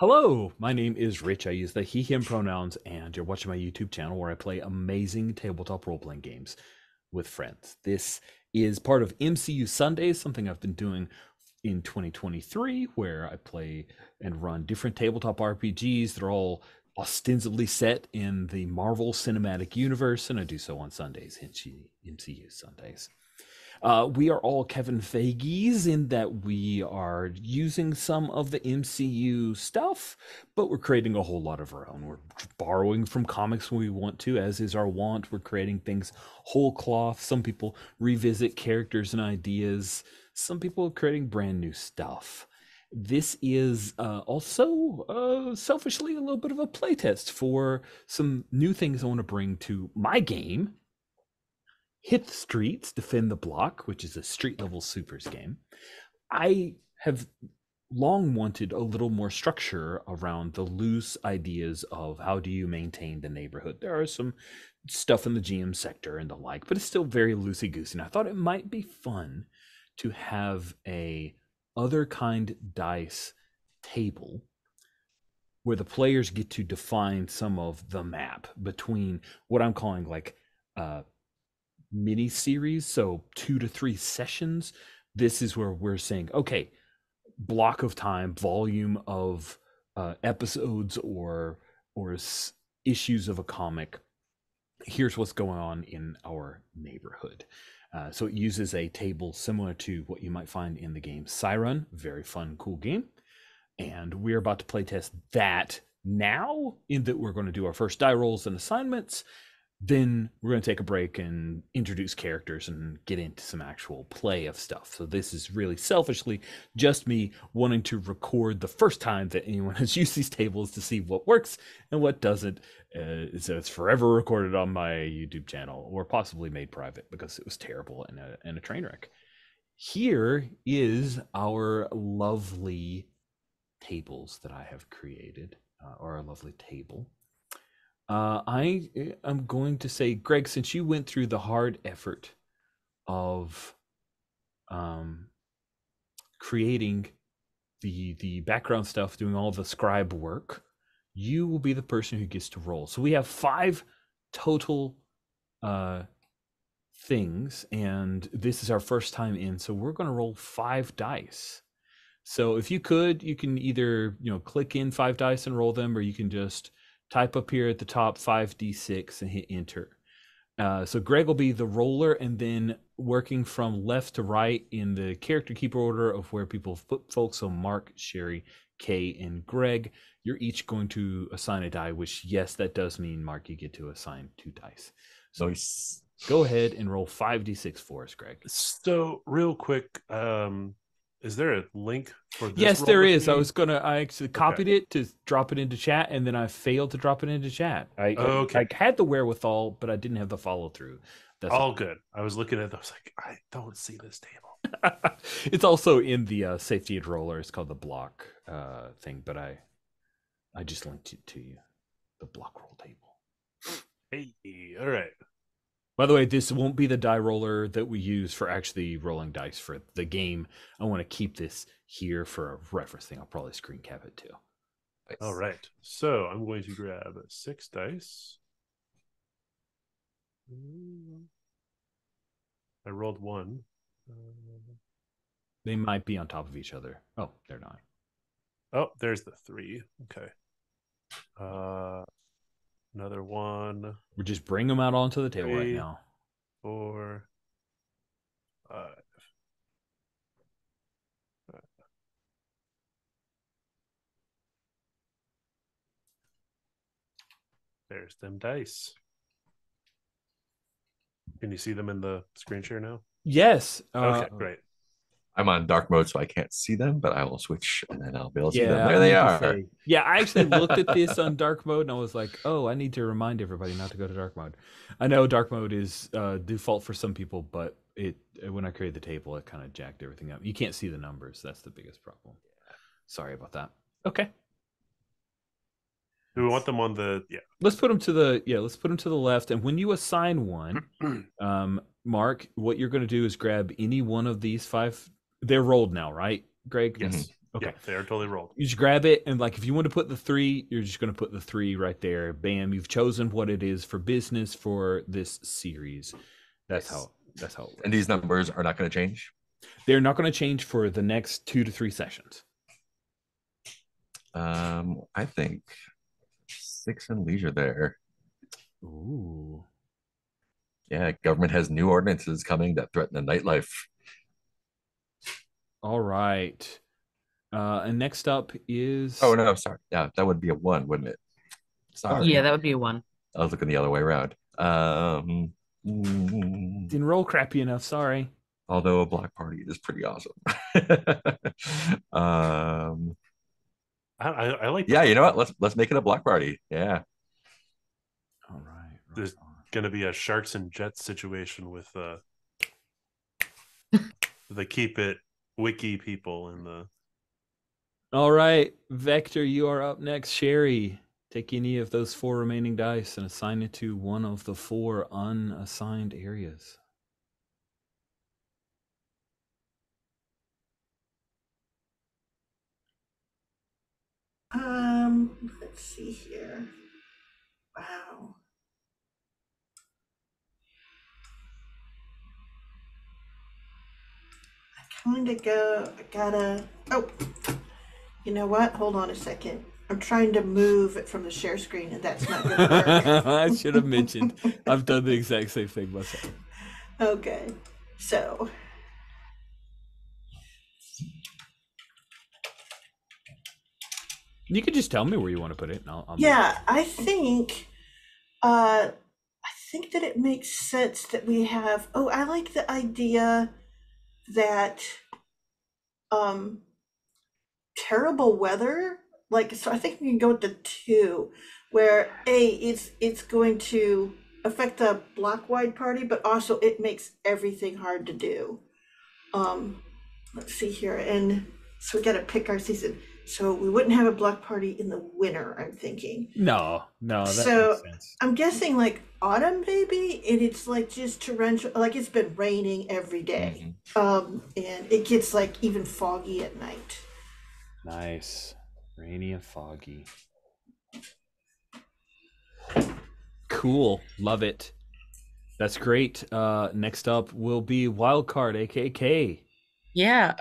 Hello, my name is Rich. I use the he, him pronouns, and you're watching my YouTube channel where I play amazing tabletop role playing games with friends. This is part of MCU Sundays, something I've been doing in 2023, where I play and run different tabletop RPGs. They're all ostensibly set in the Marvel Cinematic Universe, and I do so on Sundays, hence MCU Sundays. We are all Kevin Feige's in that we are using some of the MCU stuff, but we're creating a whole lot of our own. We're borrowing from comics when we want to, as is our want. We're creating things whole cloth. Some people revisit characters and ideas. Some people are creating brand new stuff. This is also selfishly a little bit of a playtest for some new things I want to bring to my game, Hit the Streets, Defend the Block, which is a street level supers game. I have long wanted a little more structure around the loose ideas of how do you maintain the neighborhood. There are some stuff in the GM sector and the like, but it's still very loosey goosey. And I thought it might be fun to have a other kind dice table where the players get to define some of the map between what I'm calling like mini series, so 2 to 3 sessions. This is where we're saying, okay, block of time, volume of episodes or issues of a comic. Here's what's going on in our neighborhood. So it uses a table similar to what you might find in the game Siren. Very fun, cool game. And we're about to play test that now, in that we're going to do our first die rolls and assignments. Then we're going to take a break and introduce characters and get into some actual play of stuff. So this is really selfishly just me wanting to record the first time that anyone has used these tables to see what works and what doesn't. So it's forever recorded on my YouTube channel, or possibly made private because it was terrible and a train wreck. Here is our lovely tables that I have created, or a lovely table. I am going to say, Greg, since you went through the hard effort of creating the background stuff, doing all the scribe work, you will be the person who gets to roll. So we have 5 total things, and this is our first time in, so we're going to roll 5 dice. So if you can either click in 5 dice and roll them, or you can just type up here at the top 5d6 and hit enter. So Greg will be the roller, and then working from left to right in the character keeper order of where people put folks. So Mark, Sherry, Kay, and Greg, you're each going to assign a die, which, yes, that does mean, Mark, you get to assign 2 dice. So Nice. Go ahead and roll 5d6 for us, Greg. So real quick, is there a link for this? Yes, roll there with is. me? I actually copied it to drop it into chat, and then I failed to drop it into chat. I had the wherewithal, but I didn't have the follow through. That's all good. I was looking at it, I was like, I don't see this table. It's also in the safety and roller. It's called the block thing, but I just linked it to you. The block roll table. Hey, all right. By the way, this won't be the die roller that we use for actually rolling dice for the game. I want to keep this here for a reference thing. I'll probably screen cap it too. Nice. All right. So I'm going to grab 6 dice. I rolled 1. They might be on top of each other. Oh, they're not. Oh, there's the 3. Okay. Another 1. We're just bring them out onto the table 3, right now. 4, 5. There's them dice. Can you see them in the screen share now? Yes. Okay, great. I'm on dark mode, so I can't see them, but I will switch and then I'll be able to see them. Yeah, There they are. Yeah, I actually looked at this on dark mode and I was like, oh, I need to remind everybody not to go to dark mode. I know dark mode is default for some people, but when I created the table, it kind of jacked everything up. You can't see the numbers. That's the biggest problem. Sorry about that. Okay. Do we want them on the Let's put them to the left. And when you assign one, Mark, what you're going to do is grab any one of these 5. They're rolled now, right, Greg? Yes. Okay. Yeah, they are totally rolled. You just grab it, and like if you want to put the 3, you're just going to put the 3 right there. Bam! You've chosen what it is for business for this series. That's how it works. And these numbers are not going to change. They're not going to change for the next 2 to 3 sessions. I think 6 and leisure there. Ooh. Yeah, government has new ordinances coming that threaten the nightlife. All right. And next up is. Oh no, sorry. Yeah, that would be a 1, wouldn't it? Sorry. Yeah, that would be a 1. I was looking the other way around. Didn't roll crappy enough. Sorry. Although a block party is pretty awesome. I like. Yeah, you know what? Let's make it a block party. Yeah. All right. There's going to be a sharks and jets situation with the Keep It wiki people and the. All right, Vector, you are up next. Sherry, take any of those 4 remaining dice and assign it to one of the 4 unassigned areas. Let's see here. Wow. I gotta, oh, you know what? Hold on a second. I'm trying to move it from the share screen, and that's not gonna work. I should have mentioned. I've done the exact same thing myself. Okay, so. You could just tell me where you want to put it. And I'll Yeah, I think that it makes sense that we have. Oh, I like the idea that terrible weather. Like, so I think we can go with the 2, where it's going to affect the block wide party, but also it makes everything hard to do. Let's see here, and so we got to pick our season. So we wouldn't have a block party in the winter, I'm thinking. No, that So makes sense. I'm guessing like autumn maybe, and it's like just torrential, like it's been raining every day. And it gets like even foggy at night. Nice. Rainy and foggy. Cool. Love it. That's great. Next up will be Wildcard, aka Yeah,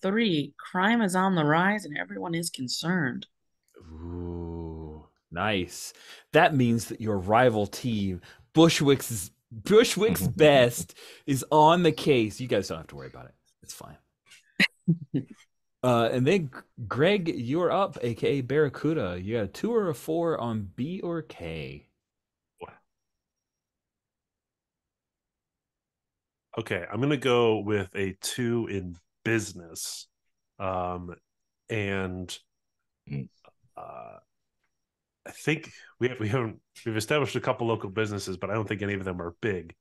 3. Crime is on the rise and everyone is concerned. Ooh, nice. That means that your rival team, Bushwick's Best, is on the case. You guys don't have to worry about it. It's fine. And then Greg, you're up, aka Barracuda. You got a 2 or a 4 on B or K. Okay, I'm gonna go with a 2 in business, and I think we've established a couple local businesses, but I don't think any of them are big.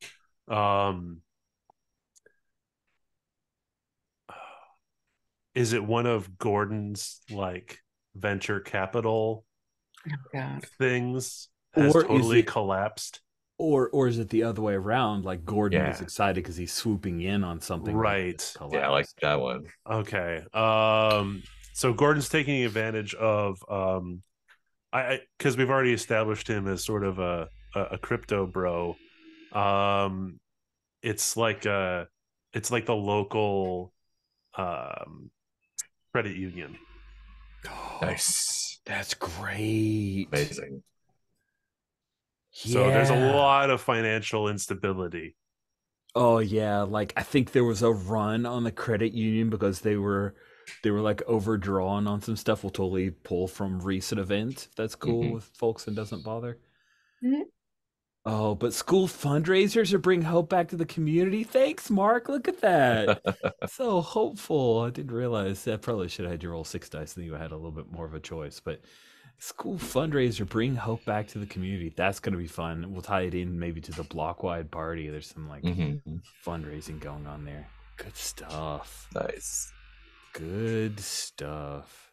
Is it one of Gordon's like venture capital things has totally collapsed? Or is it the other way around? Like Gordon is excited because he's swooping in on something. Right. Yeah, I like that one. Okay. So Gordon's taking advantage of because we've already established him as sort of a crypto bro. It's like the local credit union. Nice. That's great. Amazing. So there's a lot of financial instability. Oh yeah, like I think there was a run on the credit union because they were like overdrawn on some stuff. We'll totally pull from recent events if that's cool with folks and doesn't bother. Oh, but school fundraisers are bringing hope back to the community. Thanks, Mark. Look at that. So hopeful. I didn't realize that. Probably should have had you roll 6 dice and then you had a little bit more of a choice. But school fundraiser, bring hope back to the community. That's going to be fun. We'll tie it in maybe to the block wide party. There's some like fundraising going on there. Good stuff. Nice. Good stuff.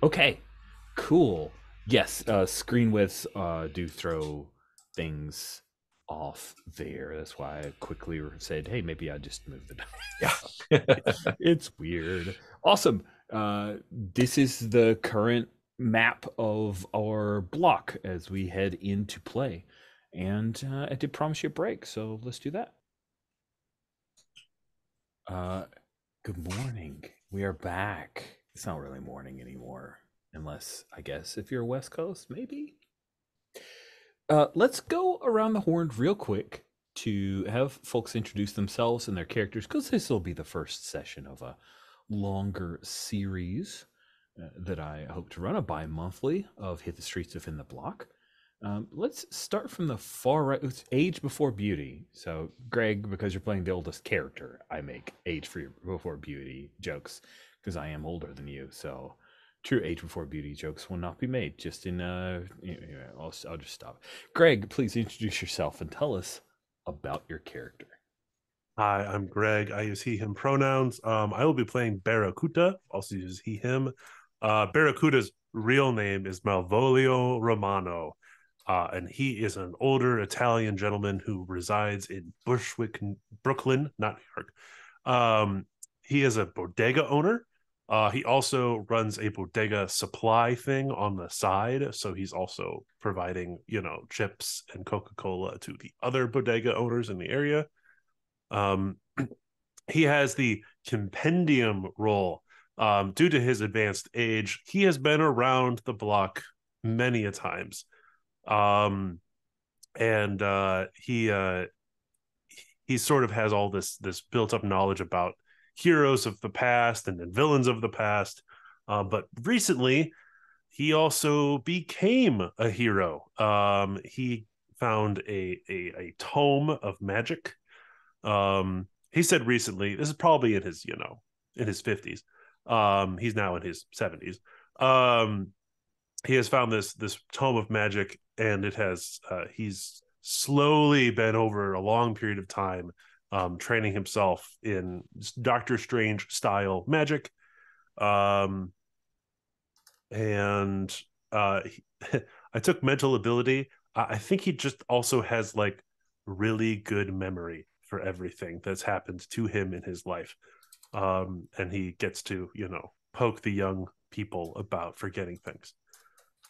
Okay, cool. Yes, screen widths do throw things off there. That's why I quickly said, hey, maybe I just move the Yeah. It's weird. Awesome. This is the current map of our block as we head into play. And I did promise you a break, so let's do that. Good morning. We are back. It's not really morning anymore, unless, I guess, if you're West Coast, maybe. Let's go around the horn real quick to have folks introduce themselves and their characters, because this will be the first session of a longer series that I hope to run, a bi-monthly of Hit the Streets Within the Block. Let's start from the far right. It's age before beauty. So, Greg, because you're playing the oldest character, I make age before beauty jokes because I am older than you. So, true age before beauty jokes will not be made. Just in I'll just stop. Greg, please introduce yourself and tell us about your character. Hi, I'm Greg. I use he, him pronouns. I will be playing Barracuda, also use he, him. Barracuda's real name is Malvolio Romano, and he is an older Italian gentleman who resides in Bushwick, Brooklyn, not New York. He is a bodega owner. He also runs a bodega supply thing on the side, so he's also providing, chips and Coca-Cola to the other bodega owners in the area. He has the compendium role. Due to his advanced age, he has been around the block many a times. He sort of has all this built up knowledge about heroes of the past and villains of the past. But recently, he also became a hero. He found a tome of magic. He said recently, this is probably in his 50s. He's now in his 70s. He has found this tome of magic, and it has he's slowly been over a long period of time training himself in Doctor Strange style magic. I took mental ability. I think he just also has like really good memory for everything that's happened to him in his life. And he gets to, poke the young people about forgetting things.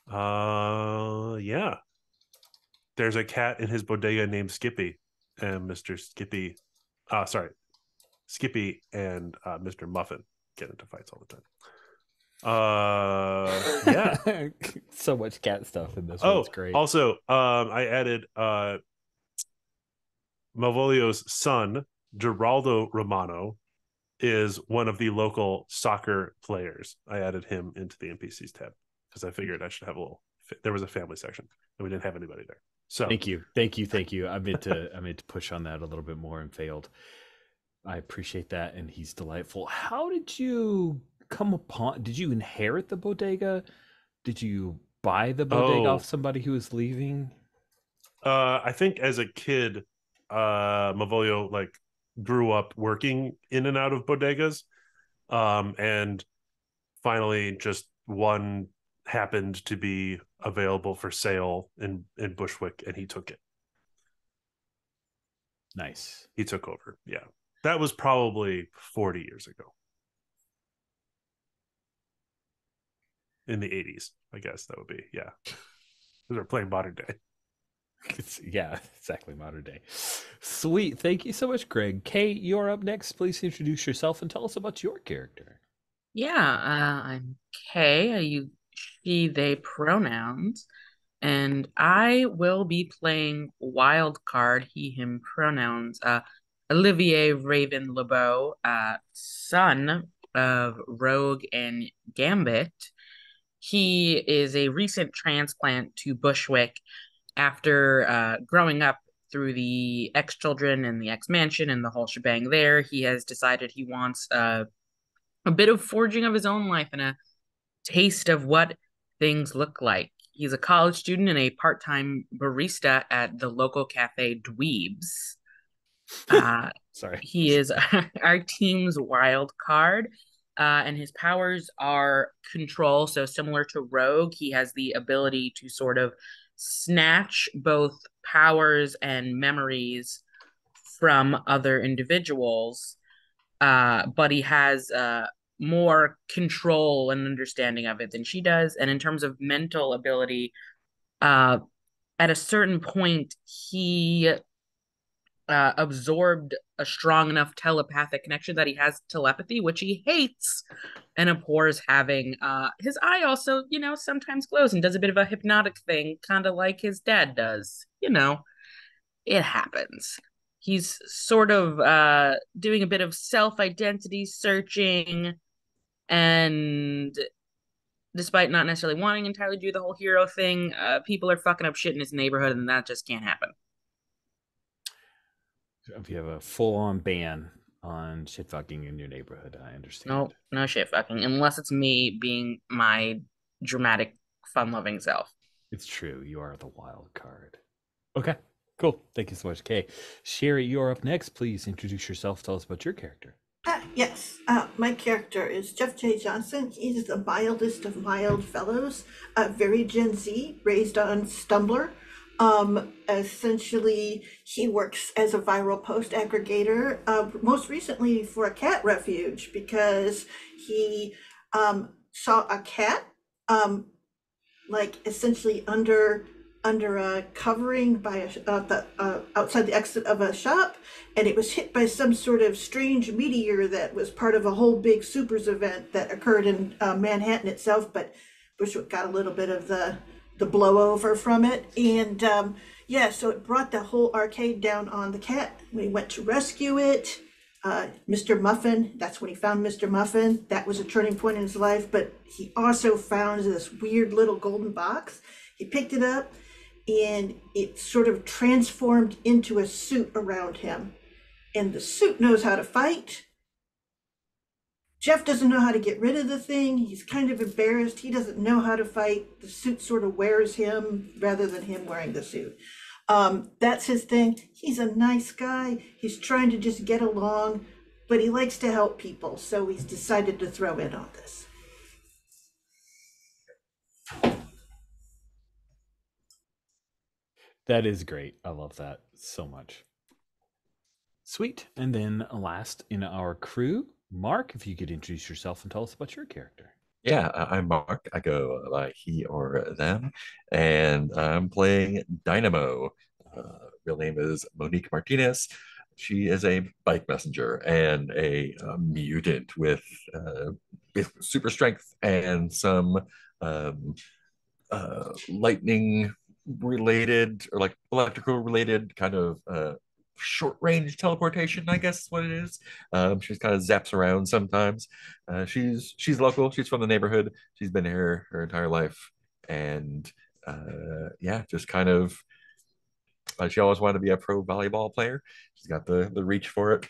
Yeah. There's a cat in his bodega named Skippy, and Mr. Skippy, Skippy and Mr. Muffin get into fights all the time. Yeah. So much cat stuff in this one. It's great. Also, I added Malvolio's son, Geraldo Romano, is one of the local soccer players. I added him into the NPCs tab because I figured I should have there was a family section and we didn't have anybody there. So thank you. I meant to push on that a little bit more and failed. I appreciate that, and he's delightful. How did you did you inherit the bodega? Did you buy the bodega off somebody who was leaving? I think as a kid, Malvolio grew up working in and out of bodegas, and finally just one happened to be available for sale in Bushwick, and he took it. Nice. He took over. Yeah. That was probably 40 years ago. In the 80s, I guess that would be. Yeah. Because we're playing modern day. Yeah, exactly. Modern day. Sweet. Thank you so much, Greg. Kay, you're up next. Please introduce yourself and tell us about your character. Yeah, I'm Kay. I use she, they pronouns. And I will be playing wild card, he, him pronouns. Olivier Raven LeBeau, son of Rogue and Gambit. He is a recent transplant to Bushwick after growing up through the X Children and the X Mansion and the whole shebang there. He has decided he wants a bit of forging of his own life and a taste of what things look like. He's a college student and a part-time barista at the local cafe Dweebs. Sorry. He is our team's wild card, and his powers are control. So similar to Rogue, he has the ability to sort of snatch both powers and memories from other individuals, but he has more control and understanding of it than she does. And in terms of mental ability, uh, at a certain point, he absorbed a strong enough telepathic connection that he has telepathy, which he hates and abhors having. His eye also, sometimes glows and does a bit of a hypnotic thing, kind of like his dad does. It happens. He's sort of doing a bit of self identity searching, and despite not necessarily wanting entirely to do the whole hero thing, people are fucking up shit in his neighborhood, and that just can't happen. If you have a full-on ban on shit fucking in your neighborhood, I understand. No shit fucking, unless it's me being my dramatic, fun-loving self. It's true. You are the wild card. Okay, cool. Thank you so much, Kay. Sherry, you're up next. Please introduce yourself. Tell us about your character. Yes, my character is Jeff J. Johnson. He's the mildest of mild fellows, very Gen Z, raised on Stumbler. Essentially, he works as a viral post aggregator, most recently for a cat refuge, because he saw a cat, essentially under a covering by outside the exit of a shop, and it was hit by some sort of strange meteor that was part of a whole big supers event that occurred in Manhattan itself, but Bushwick got a little bit of the blowover from it, and so it brought the whole arcade down on the cat. We went to rescue it. Mr. Muffin, that's when he found Mr. Muffin. That was a turning point in his life, but he also found this weird little golden box. He picked it up, and it sort of transformed into a suit around him. And the suit knows how to fight. Jeff doesn't know how to get rid of the thing. He's kind of embarrassed. He doesn't know how to fight. The suit sort of wears him rather than him wearing the suit. That's his thing. He's a nice guy. He's trying to just get along, but he likes to help people. So he's decided to throw in on this. That is great. I love that so much. Sweet. And then last in our crew, Mark, if you could introduce yourself and tell us about your character. Yeah, I'm Mark. I go by he or them, and I'm playing Dynamo. Real name is Monique Martinez. She is a bike messenger and a mutant with super strength and some lightning related or like electrical related kind of short range teleportation, I guess is what it is. She's kind of zaps around sometimes. She's local. She's from the neighborhood. She's been here her entire life, and just kind of. She always wanted to be a pro volleyball player. She's got the reach for it,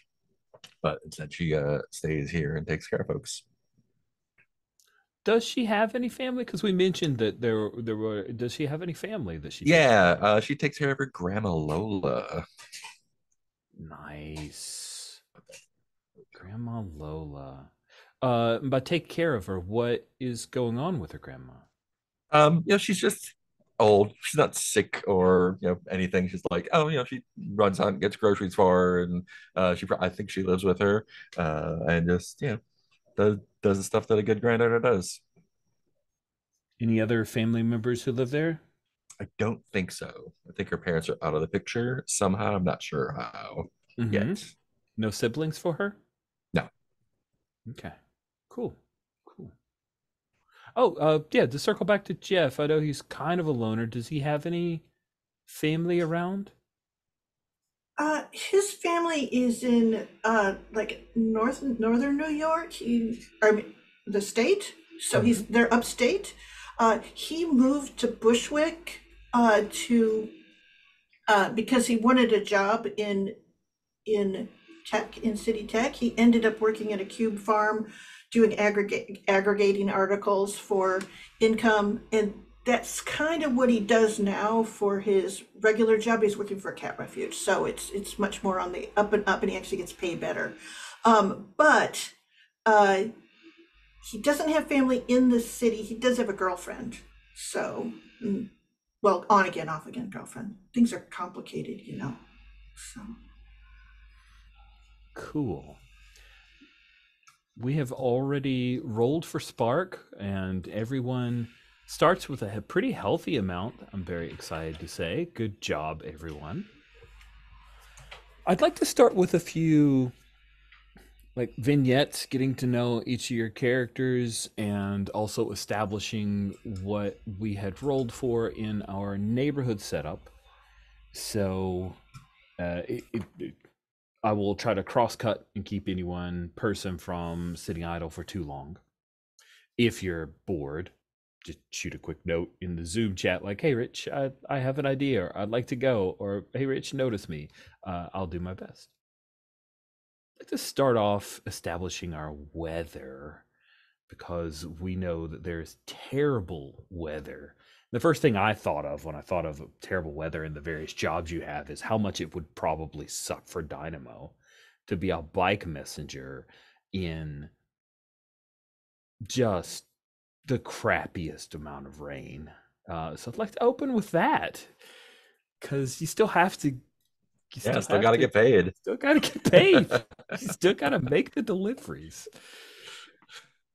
but instead she stays here and takes care of folks. Does she have any family? Because we mentioned that there were. Does she have any family that she? Yeah, she takes care of her grandma Lola. Nice. Grandma Lola. But take care of her. What is going on with her grandma? She's just old. She's not sick or anything. She's like, she runs out and gets groceries for her, and I think she lives with her, and just does the stuff that a good granddaughter does. Any other family members who live there? I don't think so. I think her parents are out of the picture somehow. I'm not sure how yet. No siblings for her? No. Okay. Cool. Oh, to circle back to Jeff, I know he's kind of a loner. Does he have any family around? His family is in northern New York. The state. So they're upstate. He moved to Bushwick because he wanted a job in city tech. He ended up working at a cube farm doing aggregating articles for income, and that's kind of what he does now for his regular job. He's working for a cat refuge, so it's much more on the up and up, and he actually gets paid better. But he doesn't have family in the city. He does have a girlfriend, so Well, on again, off again girlfriend. Things are complicated, So Cool. We have already rolled for Spark, and everyone starts with a pretty healthy amount. I'm very excited to say. Good job, everyone. I'd like to start with a few vignettes, getting to know each of your characters, and also establishing what we had rolled for in our neighborhood setup. So I will try to cross-cut and keep any one person from sitting idle for too long. If you're bored, just shoot a quick note in the Zoom chat like, hey, Rich, I have an idea, or I'd like to go, or hey, Rich, notice me. I'll do my best. I'd like to start off establishing our weather, because we know that there's terrible weather. The first thing I thought of when I thought of terrible weather and the various jobs you have is how much it would probably suck for Dynamo to be a bike messenger in just the crappiest amount of rain. So I'd like to open with that, because you still have to. Still got to get paid. Still got to get paid. You still got to make the deliveries.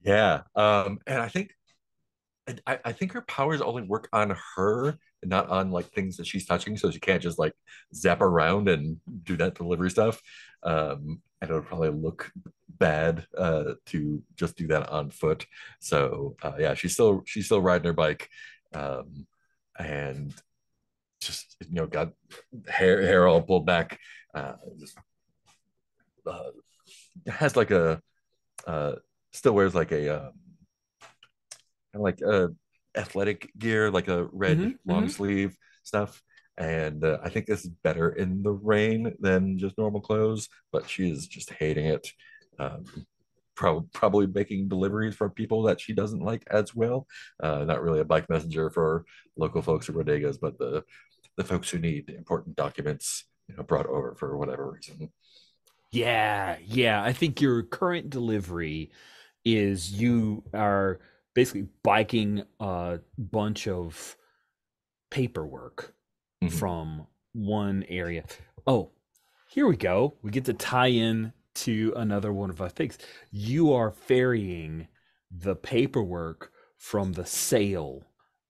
Yeah, and I think her powers only work on her and not on like things that she's touching, so she can't just like zap around and do that delivery stuff. And it would probably look bad to just do that on foot. So yeah, she's still riding her bike, and just got hair all pulled back. Just, has like a still wears like a kind of like athletic gear, like a red long sleeve stuff. And I think this is better in the rain than just normal clothes, but she is just hating it. Probably making deliveries for people that she doesn't like as well. Not really a bike messenger for local folks or bodegas, but the folks who need important documents, brought over for whatever reason. Yeah. I think your current delivery is you are basically biking a bunch of paperwork from one area. Oh, here we go. We get to tie in to another one of our things. You are ferrying the paperwork from the sale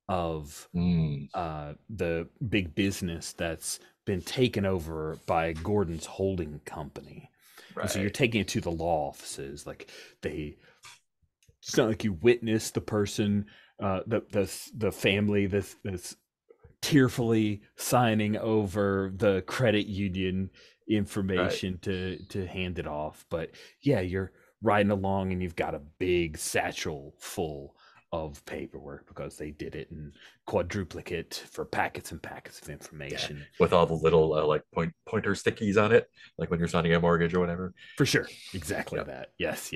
of the big business that's been taken over by Gordon's holding company. Right. So you're taking it to the law offices. Like it's not like you witness the person, the family that's tearfully signing over the credit union information to hand it off. But yeah, you're riding along and you've got a big satchel full of paperwork because they did it in quadruplicate for packets and packets of information, with all the little like pointer stickies on it, like when you're signing a mortgage or whatever. For sure, exactly that. Yes.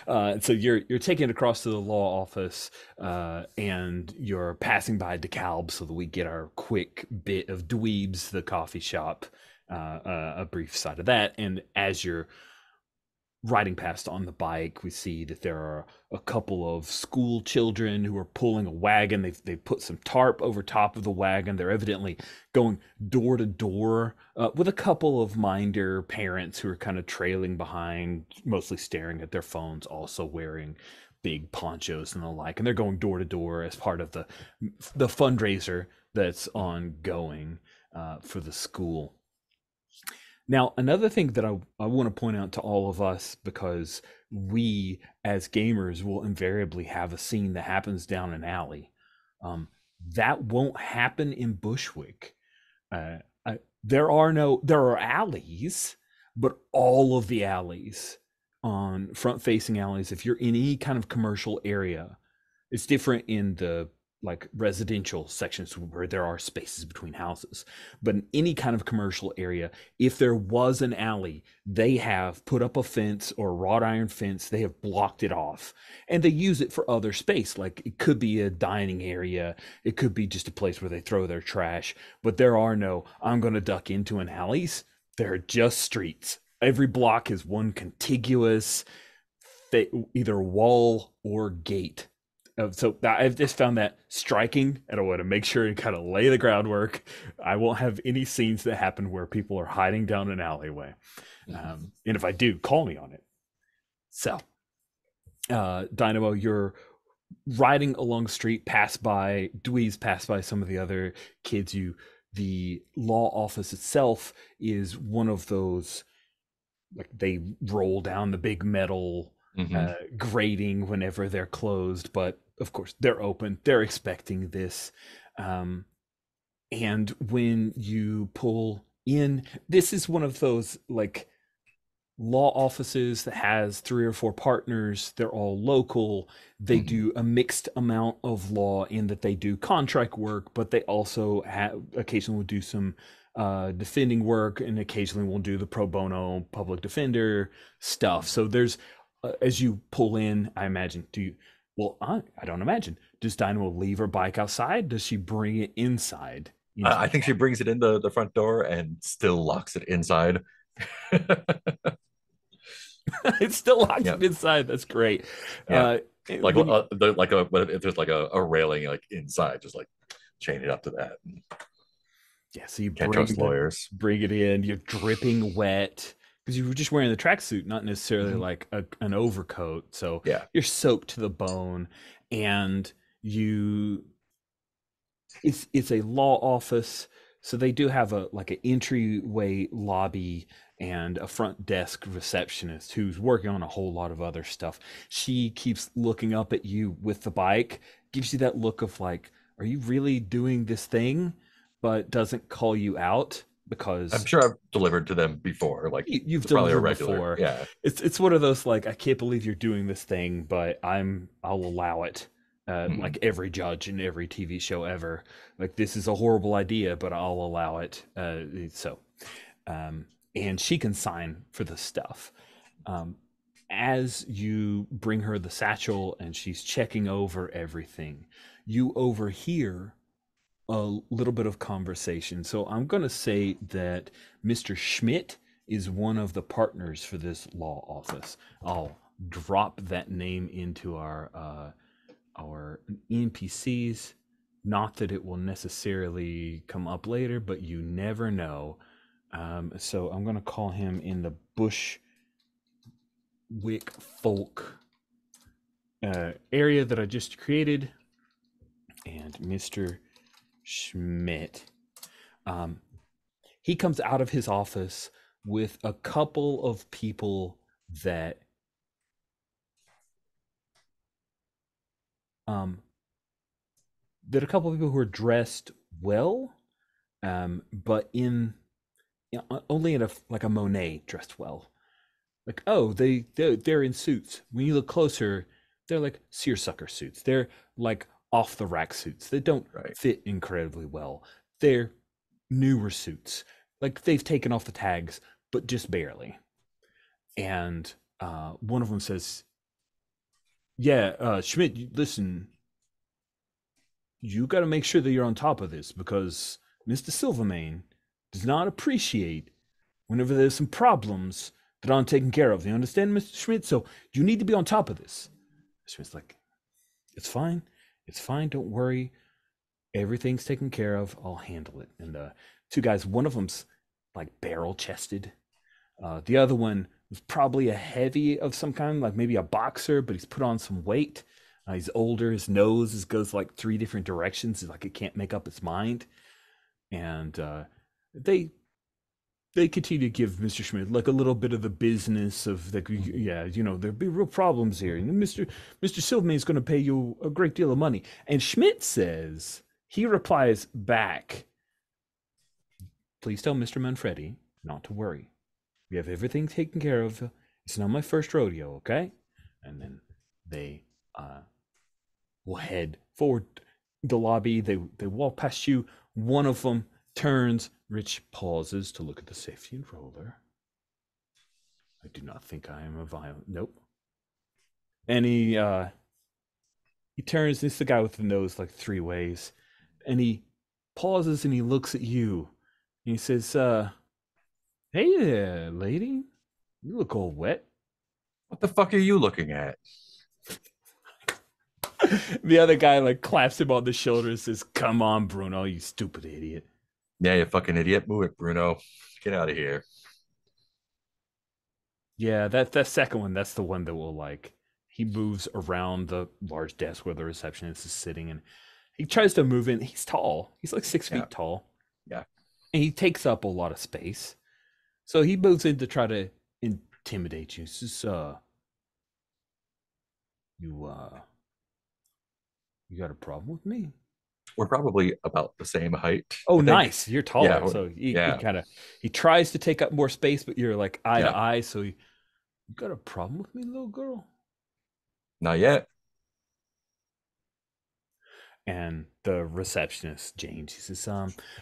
So you're taking it across to the law office, and you're passing by DeKalb so that we get our quick bit of Dweebs, the coffee shop, a brief side of that. And as you're riding past on the bike, we see that there are a couple of school children who are pulling a wagon. They've put some tarp over top of the wagon. They're evidently going door to door with a couple of minder parents who are kind of trailing behind, mostly staring at their phones, also wearing big ponchos and the like. And they're going door to door as part of the fundraiser that's ongoing for the school. Now, another thing that I want to point out to all of us, because we as gamers will invariably have a scene that happens down an alley. That won't happen in Bushwick. There are alleys, but all of the alleys on front-facing alleys, if you're in any kind of commercial area, it's different in the like residential sections where there are spaces between houses. But in any kind of commercial area, if there was an alley, they have put up a fence or a wrought iron fence. They have blocked it off and they use it for other space. Like it could be a dining area. It could be just a place where they throw their trash. But there are no, I'm going to duck into an alleys. There are just streets. Every block is one contiguous either wall or gate So I've just found that striking, and I want to make sure and kind of lay the groundwork. I won't have any scenes that happen where people are hiding down an alleyway. And if I do, call me on it. So, Dynamo, you're riding along the street, pass by Dweez, pass by some of the other kids. The law office itself is one of those, like, they roll down the big metal grating whenever they're closed, but of course they're open. They're expecting this. And when you pull in, this is one of those like law offices that has 3 or 4 partners. They're all local. They do a mixed amount of law in that they do contract work, but they also occasionally will do some defending work, and occasionally will do the pro bono public defender stuff. So there's as you pull in, I imagine, I don't imagine. Does Dynamo leave her bike outside? Does she bring it inside? I think she brings it in the front door and still locks it inside. It still locks it inside. That's great. Yeah. If there's like a railing like inside, just like chain it up to that. Yeah, so you can't trust lawyers. Bring it in. You're dripping wet because you were just wearing the tracksuit, not necessarily like an overcoat. So you're soaked to the bone, and it's a law office. So they do have an entryway lobby and a front desk receptionist who's working on a whole lot of other stuff. She keeps looking up at you with the bike, gives you that look of like, are you really doing this thing? But doesn't call you out, because I'm sure I've delivered to them before. Like you've delivered before. Yeah. It's one of those like, I can't believe you're doing this thing, but I'll allow it. Like every judge in every TV show ever. Like, this is a horrible idea, but I'll allow it. And she can sign for the stuff. As you bring her the satchel and she's checking over everything, you overhear a little bit of conversation. So I'm going to say that Mr. Schmidt is one of the partners for this law office. I'll drop that name into our NPCs. Not that it will necessarily come up later, but you never know. So I'm going to call him in the Bushwick folk area that I just created. And Mr. Schmidt. He comes out of his office with a couple of people that a couple of people who are dressed well, but only in a Monet dressed well. Like, oh, they're in suits. When you look closer, they're like seersucker suits. They're like off the rack suits. They don't fit incredibly well. They're newer suits. Like, they've taken off the tags, but just barely. And one of them says, Schmidt, listen, you got to make sure that you're on top of this, because Mr. Silvermane does not appreciate whenever there's some problems that aren't taken care of. You understand, Mr. Schmidt? So you need to be on top of this. Schmidt's like, it's fine. It's fine. Don't worry. Everything's taken care of. I'll handle it. And 2 guys, one of them's like barrel chested. The other one was probably a heavy of some kind, like maybe a boxer, but he's put on some weight. He's older. His nose goes like 3 different directions. It's like it can't make up its mind. And they continue to give Mr. Schmidt like a little bit of the business of like, there'll be real problems here. And Mr. Silvermane is going to pay you a great deal of money. And Schmidt says, he replies back, please tell Mr. Manfredi not to worry. We have everything taken care of. It's not my first rodeo, okay? And then they will head forward the lobby. They walk past you. One of them turns. Rich pauses to look at the safety enroller. I do not think I am a violent. Nope. And he turns. This is the guy with the nose like 3 ways. And he pauses and he looks at you. And he says, hey there, lady. You look all wet. What the fuck are you looking at? The other guy like claps him on the shoulder and says, "Come on, Bruno, you stupid idiot." Yeah, you fucking idiot. Move it, Bruno. Get out of here. Yeah, that second one, that's the one that will like he moves around the large desk where the receptionist is sitting, and he tries to move in. He's tall. He's like 6 feet Yeah. tall. Yeah. And he takes up a lot of space. So he moves in to try to intimidate you. He says, you you got a problem with me? We're probably about the same height. Oh, I think. nice. You're taller. Yeah, So he yeah. kind of he tries to take up more space, but you're like eye Yeah. to eye. So you got a problem with me, little girl? Not yet. And the receptionist, Jane, she says,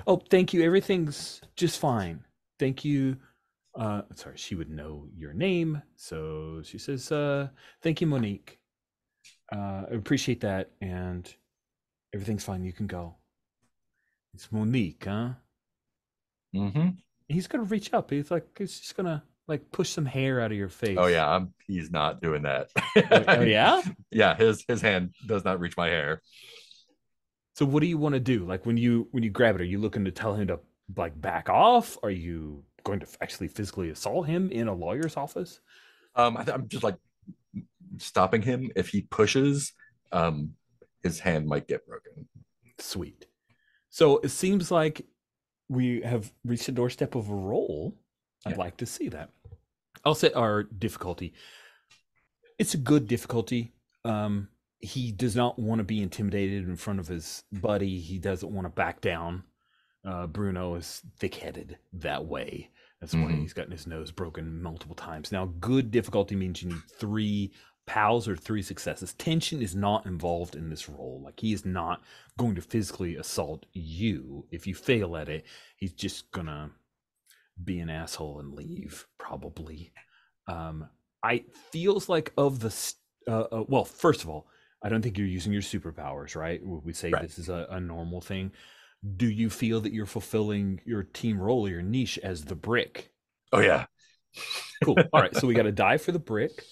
oh, thank you. Everything's just fine. Thank you. Sorry, she would know your name. So she says, thank you, Monique. I appreciate that. And everything's fine. You can go. It's Monique, huh? Mm-hmm. He's going to reach up. He's just going to like push some hair out of your face. Oh yeah, he's not doing that. Oh, yeah? Yeah, his hand does not reach my hair. So what do you want to do? Like when you grab it, are you looking to tell him to like back off? Are you going to actually physically assault him in a lawyer's office? I'm just like stopping him. If he pushes, his hand might get broken. Sweet. So it seems like we have reached the doorstep of a roll. I'd like to see that. I'll set our difficulty. It's a good difficulty. He does not want to be intimidated in front of his buddy. He doesn't want to back down. Bruno is thick-headed that way. That's why he's gotten his nose broken multiple times. Now, good difficulty means you need 3 pals or 3 successes. Tension is not involved in this role. Like, he is not going to physically assault you. If you fail at it, he's just gonna be an asshole and leave, probably. I feels like of the well, first of all, I don't think you're using your superpowers, right? We say Right. this is a normal thing. Do you feel that you're fulfilling your team role or your niche as the brick? Oh yeah. Cool. All right. So we got a die for the brick.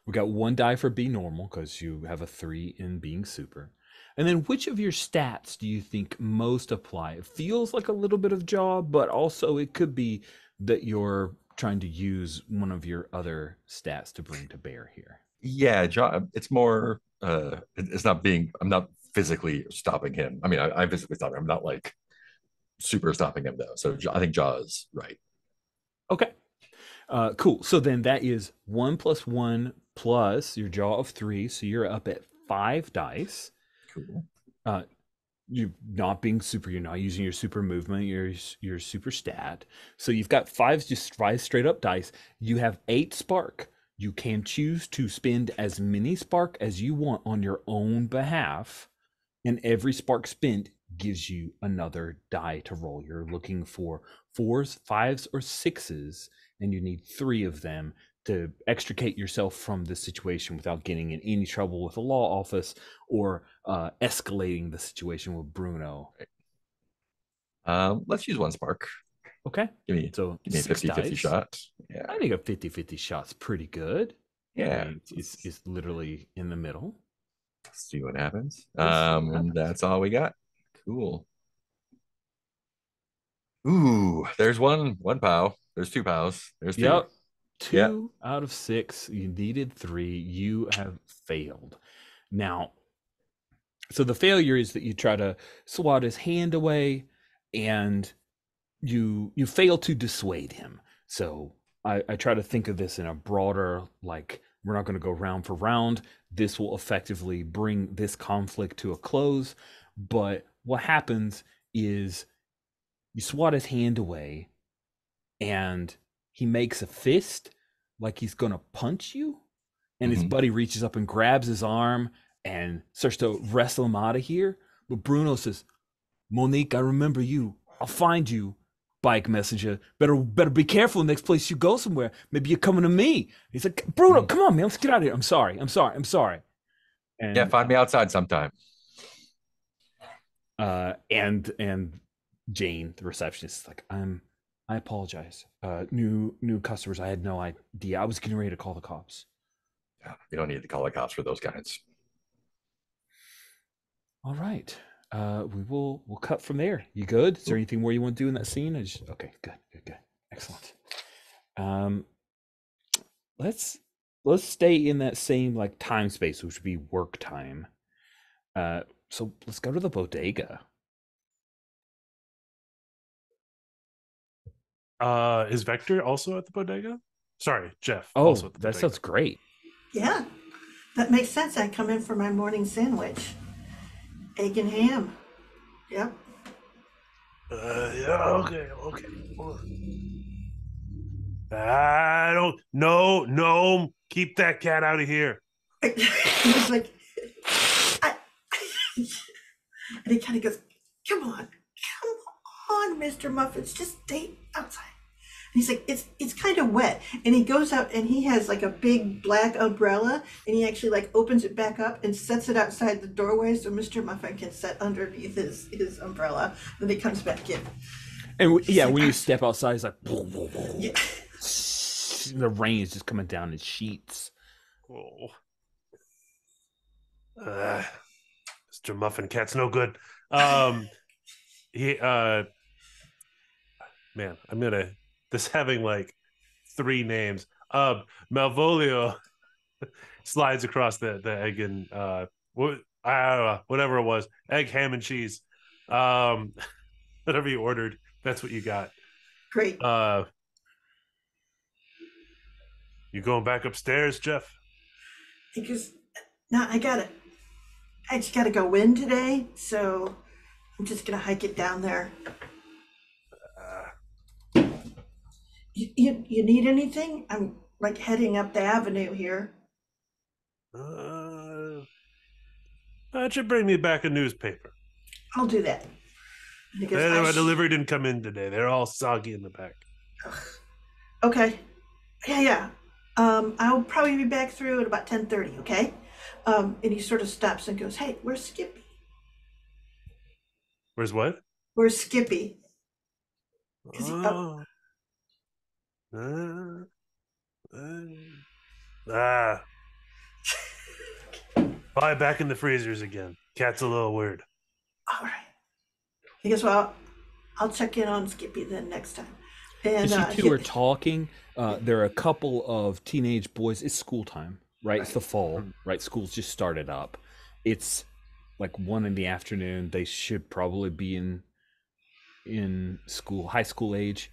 We got 1 die for being normal because you have a 3 in being super. And then which of your stats do you think most apply? It feels like a little bit of jaw, but also it could be that you're trying to use one of your other stats to bring to bear here. Yeah, it's more it's not being, I'm not physically stopping him. I mean, I'm physically stopping him. I'm not like super stopping him though. So I think Jaw is right. Okay. Cool. So then that is 1 + 1 plus your jaw of 3. So you're up at 5 dice. Cool. You're not being super. You're not using your super movement. Your super stat. So you've got 5 just 5 straight up dice. You have 8 spark. You can choose to spend as many spark as you want on your own behalf, and every spark spent gives you another die to roll. You're looking for 4s, 5s, or 6s, and you need 3 of them to extricate yourself from this situation without getting in any trouble with the law office or escalating the situation with Bruno. Let's use 1 spark. Okay. Give me So a 50-50 shot. Yeah. I think a 50-50 shot's pretty good. Yeah. I mean, it's literally in the middle. Let's see what happens. Let's see what happens. That's all we got. Cool. Ooh, there's one POW. There's 2 POWs. There's 2. Yep. 2 out of 6. You needed 3. You have failed. Now, so the failure is that you try to swat his hand away and you fail to dissuade him. So I try to think of this in a broader, like, we're not going to go round for round. This will effectively bring this conflict to a close. But what happens is you swat his hand away and he makes a fist like he's going to punch you. And his buddy reaches up and grabs his arm and starts to wrestle him out of here. But Bruno says, Monique, I remember you. I'll find you, bike messenger. Better be careful next place you go somewhere. Maybe you're coming to me. He's like, Bruno, come on, man. Let's get out of here. I'm sorry. And, yeah, find me outside sometime. And Jane, the receptionist, is like, I apologize. New customers. I had no idea. I was getting ready to call the cops. Yeah, you don't need to call the cops for those kinds. All right. We'll cut from there. You good? Is there anything more you want to do in that scene? Okay, good. Excellent. Let's stay in that same like time space, which would be work time. So let's go to the bodega. Is Vector also at the bodega? Sorry, Jeff. Oh, also at the that bodega. sounds great. Yeah, that makes sense. I come in for my morning sandwich. Egg and ham. Yep. Yeah, okay. I don't. No. Keep that cat out of here. He's like, I, and he kind of goes, come on, Mr. Muffins, just stay outside. And he's like, it's kind of wet. And he goes out and he has like a big black umbrella and he actually like opens it back up and sets it outside the doorway so Mr. Muffin can sit underneath his umbrella. And he comes back in. And He's like, when you step outside, it's like yeah. the rain is just coming down in sheets. Oh. Mr. Muffin Cat's no good. Man, I'm gonna this having like 3 names. Malvolio slides across the egg and I don't know, whatever it was, egg, ham, and cheese. Whatever you ordered, that's what you got. Great. You going back upstairs, Jeff? He goes, no, I just gotta go in today, so I'm just gonna hike it down there. You need anything? I'm like heading up the avenue here. Why don't you bring me back a newspaper? I'll do that. And he goes, My delivery didn't come in today. They're all soggy in the back. okay. Yeah. I'll probably be back through at about 10:30, okay? And he sort of stops and goes, hey, where's Skippy? Where's what? Where's Skippy? Is he up? Oh. Probably back in the freezers again. Cat's a little weird. All right. He goes, well, I'll check in on Skippy then next time. And As you two are talking, there are a couple of teenage boys. It's school time, right? It's the fall, right? School's just started up. It's like 1 in the afternoon. They should probably be in school, high school age.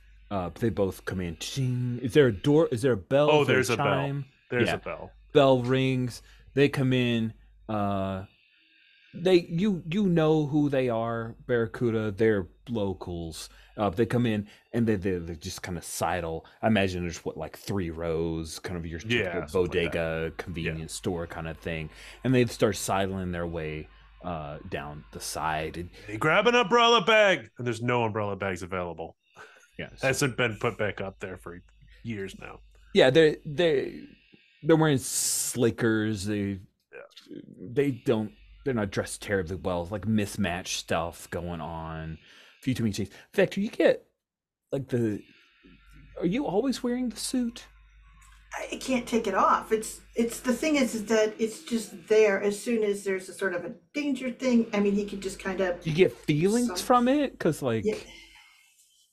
They both come in. Ching. Is there a door? Is there a bell? Oh, there's a chime? bell. There's a bell. Bell rings. They come in. You know who they are, Barracuda. They're locals. They come in and they just kind of sidle. I imagine there's like 3 rows, kind of your typical bodega convenience store kind of thing, and they start sidling their way down the side. And hey, grab an umbrella bag, and there's no umbrella bags available. Yeah, hasn't been put back up there for years now. Yeah, they're wearing slickers. They're not dressed terribly well. It's like mismatched stuff going on. A few too many chains. In fact, you get like are you always wearing the suit? I can't take it off. It's the thing is that it's just there as soon as there's a sort of a danger thing. I mean, he could just kind of. You get feelings from it? Because like. Yeah.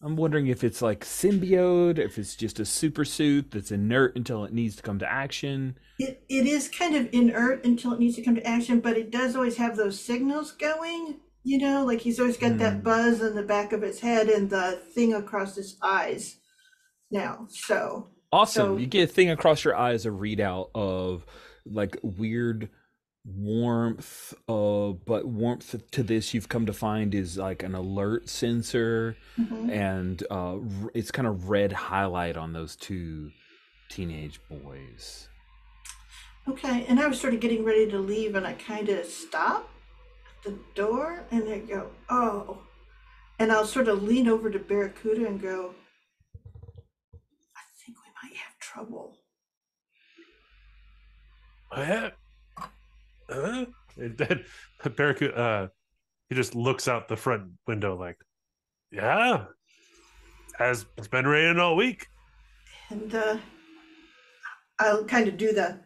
I'm wondering if it's like symbiote, if it's just a super suit that's inert until it needs to come to action. It is kind of inert until it needs to come to action, but it does always have those signals going, like he's always got that buzz in the back of his head and the thing across his eyes now. So awesome. You get a thing across your eyes, a readout of like weird warmth, but warmth to this you've come to find is like an alert sensor, and it's kind of red highlight on those 2 teenage boys. Okay, and I was sort of getting ready to leave and I kind of stop at the door and I go, oh, and I'll sort of lean over to Barracuda and go, I think we might have trouble. And then Barracuda, he just looks out the front window like, yeah, it's been raining all week. And I'll kind of do the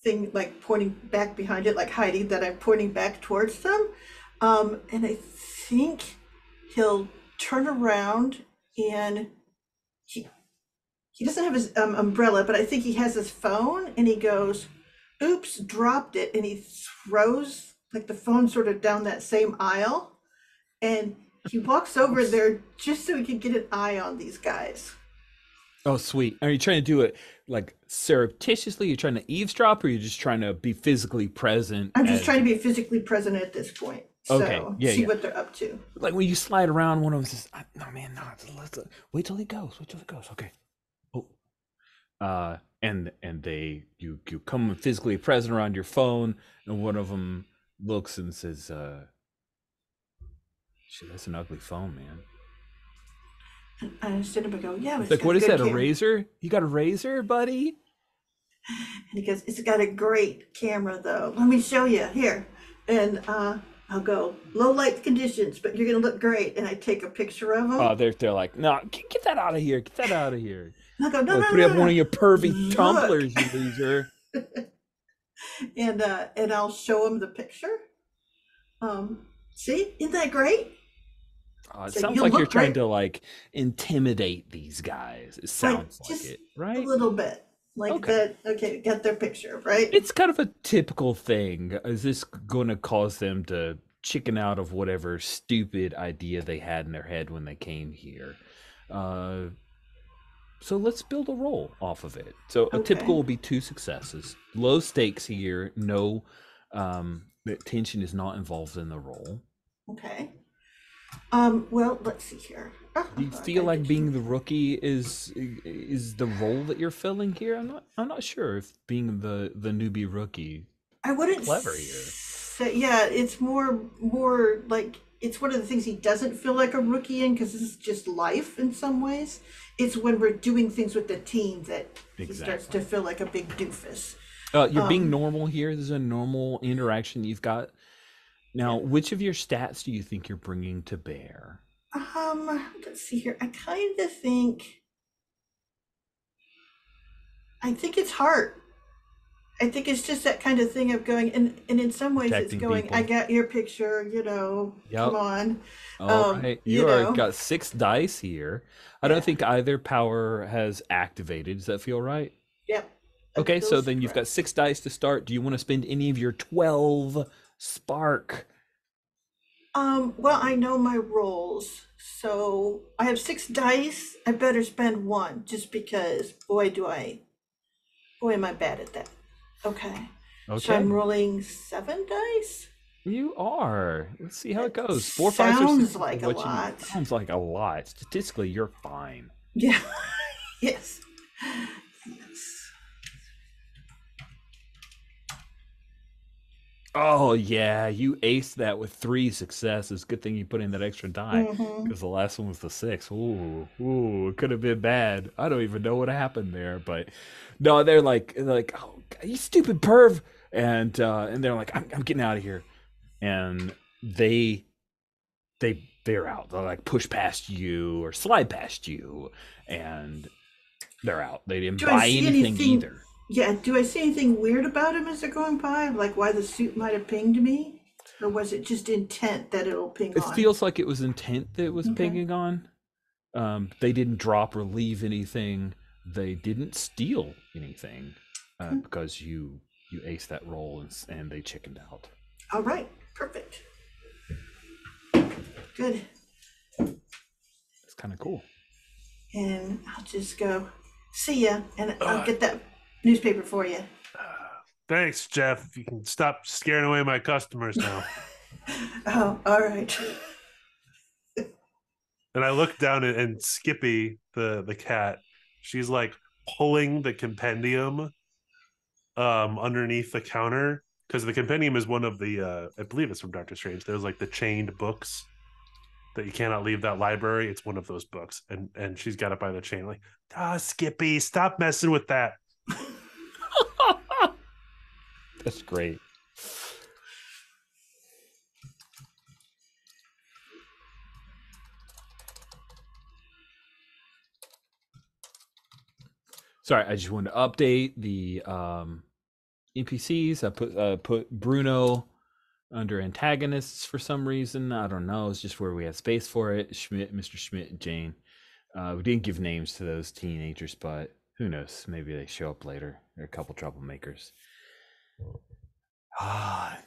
thing like pointing back behind it, like hiding, that I'm pointing back towards them. And I think he'll turn around and he doesn't have his umbrella, but I think he has his phone, and he goes, oops, dropped it, and he throws like the phone sort of down that same aisle, and he walks over there just so he can get an eye on these guys. Oh, sweet. Are you trying to do it like surreptitiously? You're trying to eavesdrop, or you're just trying to be physically present? I'm just trying to be physically present at this point. Okay, So yeah, see yeah. what they're up to. Like when you slide around, one of them says, "No, man, no. Let's wait till he goes. Wait till he goes." Okay. Oh. And you come physically present around your phone, and one of them looks and says, "Shit, that's an ugly phone, man." And I stand up and go, yeah. It's like, what is that? A razor? You got a razor, buddy? And he goes, it's got a great camera though. Let me show you here. And I'll go, low light conditions, but you're gonna look great. And I take a picture of him. Oh, they're like, no, get that out of here. Get that out of here. And I'll go, no, Put up one of your pervy Look. tumblers, you loser. And I'll show him the picture. See, isn't that great? It So sounds you like you're look trying great. to like intimidate these guys. It sounds like just it, A right? little bit. Like Okay. that. Okay, got their picture, right? It's kind of a typical thing. Is this going to cause them to chicken out of whatever stupid idea they had in their head when they came here? So let's build a roll off of it. So a Okay. typical will be 2 successes. Low stakes here. No, tension is not involved in the roll. Okay. Well, let's see here. Do you feel like being the rookie is the role that you're filling here? I'm not sure if being the newbie rookie. I wouldn't Clever here. say, yeah, it's more like it's one of the things he doesn't feel like a rookie in, because this is just life in some ways. It's when we're doing things with the team that he starts to feel like a big doofus. You're being normal here. This is a normal interaction you've got. Now, which of your stats do you think you're bringing to bear? Let's see here. I think it's heart. I think it's just that kind of thing of going, and in some ways Protecting it's going, people. I got your picture, come on. All right. you know. Got 6 dice here. I don't think either power has activated. Does that feel right? Yep. Okay, That so feels then you've got correct. 6 dice to start. Do you want to spend any of your 12 spark? Well, I know my rolls, so I have 6 dice. I better spend 1, just because, boy, am I bad at that. Okay. So I'm rolling 7 dice. You are. Let's see how it goes. 4, 5, 6. Sounds like a what you need. lot. Sounds like a lot. Statistically, you're fine. Yeah. Yes. Oh yeah, you aced that with 3 successes. Good thing you put in that extra die, Mhm. because the last one was the 6. Ooh, it could have been bad. I don't even know what happened there, but no, they're like, oh, you stupid perv, and they're like, I'm getting out of here, and they're out. They'll like push past you or slide past you, and they're out. They didn't Do I buy see anything anything- either. Yeah, do I see anything weird about him as they're going by? Like why the suit might have pinged me? Or was it just intent that it'll ping It on? feels like it was intent that it was Okay. pinging on. They didn't drop or leave anything. They didn't steal anything because you aced that roll and they chickened out. All right, perfect. Good. It's kind of cool. And I'll just go, see ya, and I'll get that newspaper for you. Thanks, Jeff. You can stop scaring away my customers now. Oh, all right. And I look down and Skippy, the cat, she's like pulling the compendium underneath the counter, because the compendium is one of the I believe it's from Doctor Strange. There's like the chained books that you cannot leave that library. It's one of those books, and she's got it by the chain. Like, Skippy, stop messing with that. That's great. Sorry, I just wanted to update the NPCs. I put Bruno under antagonists for some reason. I don't know. It's just where we had space for it. Schmidt, Mr. Schmidt, Jane. We didn't give names to those teenagers, but who knows? Maybe they show up later. They're a couple troublemakers. Now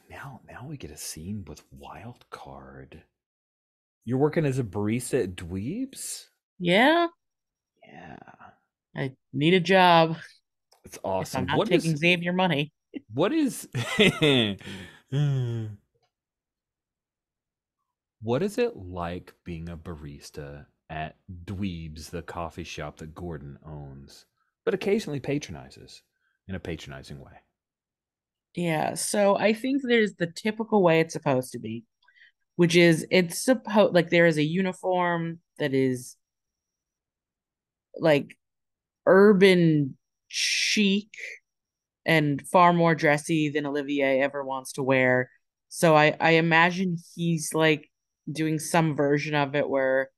we get a scene with Wild Card. You're working as a barista at Dweebs? Yeah, Yeah. I need a job. It's If awesome. I'm not taking Xavier money. What is what is it like being a barista at Dweebs, the coffee shop that Gordon owns, but occasionally patronizes in a patronizing way? Yeah, so I think there's the typical way it's supposed to be, which is it's supposed like there is a uniform that is like urban chic and far more dressy than Olivier ever wants to wear. So I imagine he's like doing some version of it where,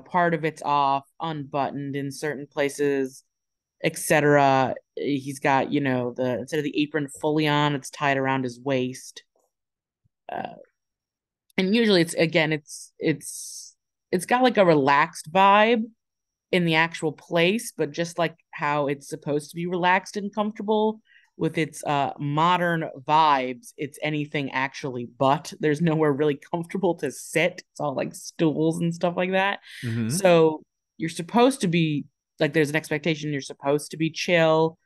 part of it's off, unbuttoned in certain places, etc. He's got, the instead of the apron fully on, it's tied around his waist. And usually it's got like a relaxed vibe in the actual place, but just like how it's supposed to be relaxed and comfortable with its modern vibes, it's anything actually but. There's nowhere really comfortable to sit. It's all like stools and stuff like that. Mm-hmm. So you're supposed to be like there's an expectation you're supposed to be chill,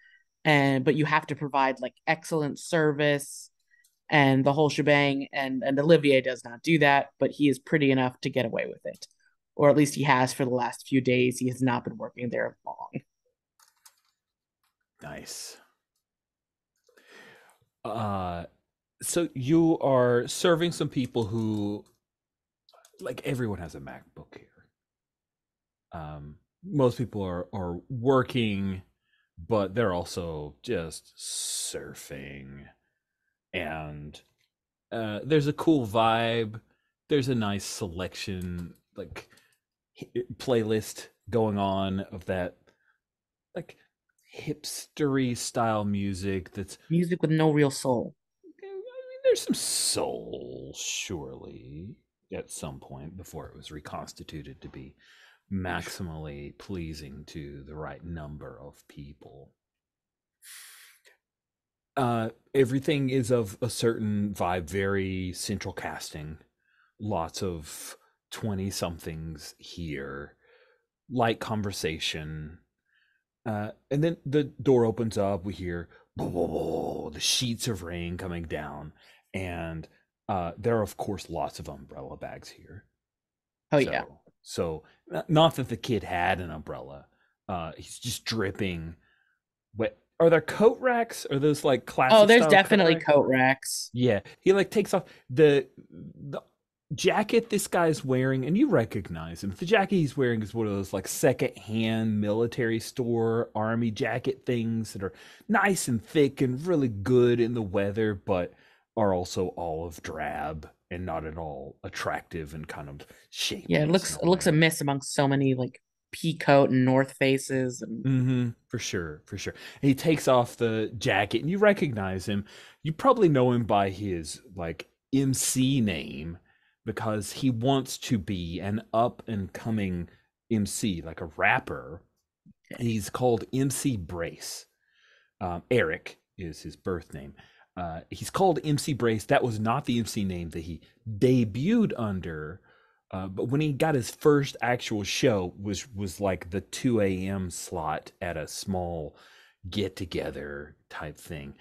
but you have to provide like excellent service and the whole shebang. And Olivier does not do that, but he is pretty enough to get away with it. Or at least he has for the last few days. He has not been working there long. Nice. So you are serving some people who, like, everyone has a MacBook here. Most people are working, but they're also just surfing. And there's a cool vibe. There's a nice selection, like, playlist going on of that, like, hipstery style music that's music with no real soul. I mean, there's some soul, surely, at some point before it was reconstituted to be maximally pleasing to the right number of people. Everything is of a certain vibe, very central casting, lots of 20-somethings here, light conversation. And then the door opens up, we hear the sheets of rain coming down, and there are, of course, lots of umbrella bags here. Yeah. So not that the kid had an umbrella. He's just dripping wet. Are there coat racks? Are those like classic? Oh, there's definitely coat racks. Yeah, he like takes off the jacket this guy's wearing, and you recognize him. The jacket he's wearing is one of those like second-hand military store army jacket things that are nice and thick and really good in the weather, but are also olive drab and not at all attractive and kind of shapeless. Yeah, it looks a miss amongst so many like Peacoat and North Faces. And... For sure. And he takes off the jacket, and you recognize him. You probably know him by his like MC name, because he wants to be an up-and-coming MC, like a rapper. He's called MC Brace. Eric is his birth name. He's called MC Brace. That was not the MC name that he debuted under. But when he got his first actual show was like the 2 a.m. slot at a small get-together type thing.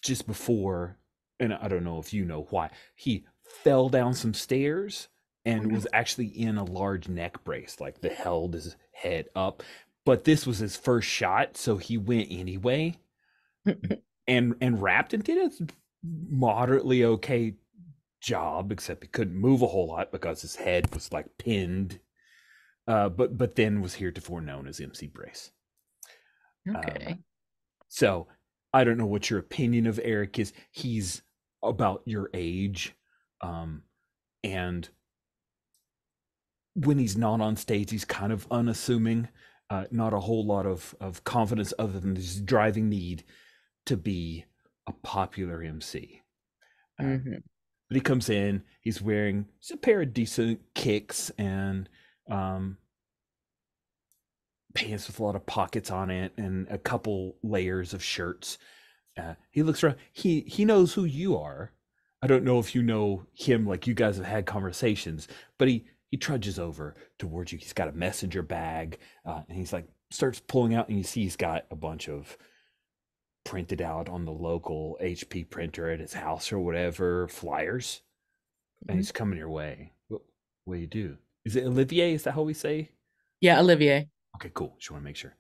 Just before, and I don't know if you know why, he fell down some stairs and was actually in a large neck brace, like that held his head up. But this was his first shot, so he went anyway and rapped and did a moderately okay job, except he couldn't move a whole lot because his head was like pinned. But then was heretofore known as MC Brace. Okay. So I don't know what your opinion of Eric is. He's about your age. And when he's not on stage, he's kind of unassuming, not a whole lot of confidence other than his driving need to be a popular MC. Mm-hmm. But he comes in, he's wearing a pair of decent kicks and pants with a lot of pockets on it and a couple layers of shirts. He looks around. He knows who you are. I don't know if you know him, like you guys have had conversations, but he trudges over towards you. He's got a messenger bag, and he's like starts pulling out, and you see he's got a bunch of printed out on the local HP printer at his house or whatever flyers, and he's coming your way. What do you do? Is it Olivier? Is that how we say? Yeah, Olivier. Okay, cool. Just want to make sure.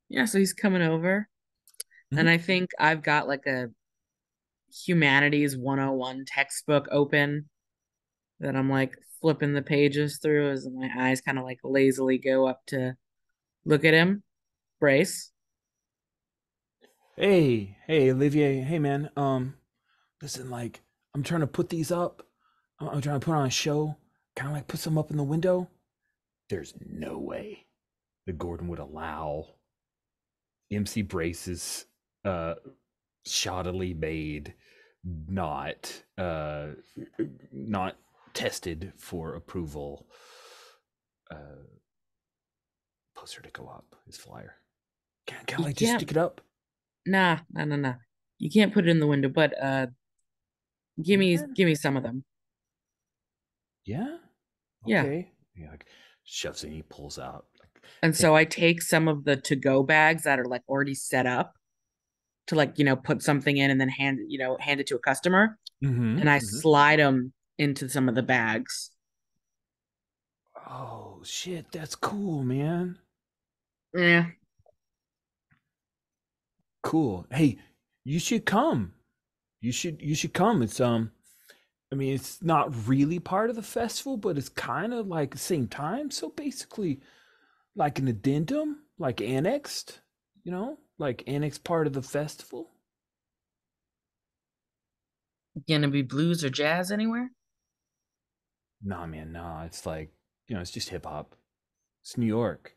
Yeah, so he's coming over. And I think I've got like a humanities 101 textbook open that I'm like flipping the pages through as my eyes kind of like lazily go up to look at him. Brace. Hey, Olivier. Hey, man. Listen, like, I'm trying to put these up. I'm trying to put on a show. Kind of like put some up in the window. There's no way that Gordon would allow MC Brace's shoddily made, not tested for approval poster to go up, his flyer. Can I like just stick it up? Nah. You can't put it in the window, but give me some of them. Yeah? Yeah. Okay. He like shoves it and he pulls out. And so I take some of the to-go bags that are like already set up to like, put something in and then hand it to a customer. And I slide them into some of the bags. Oh shit, that's cool, man. Yeah. Cool. Hey, you should come. You should come. It's I mean, it's not really part of the festival, but it's kind of like the same time. So basically, like an addendum, like annexed, like annexed part of the festival. Gonna be blues or jazz anywhere? Nah, man, nah. It's like, it's just hip hop. It's New York.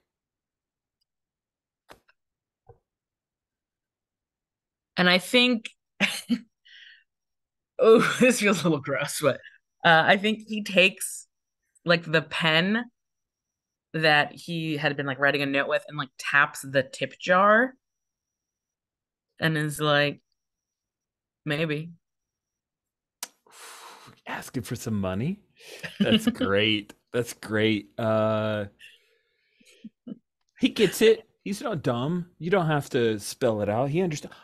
And I think, oh, this feels a little gross, but I think he takes like the pen that he had been like writing a note with and like taps the tip jar and is like, maybe. Asking for some money. That's great. That's great. He gets it. He's not dumb. You don't have to spell it out. He understands.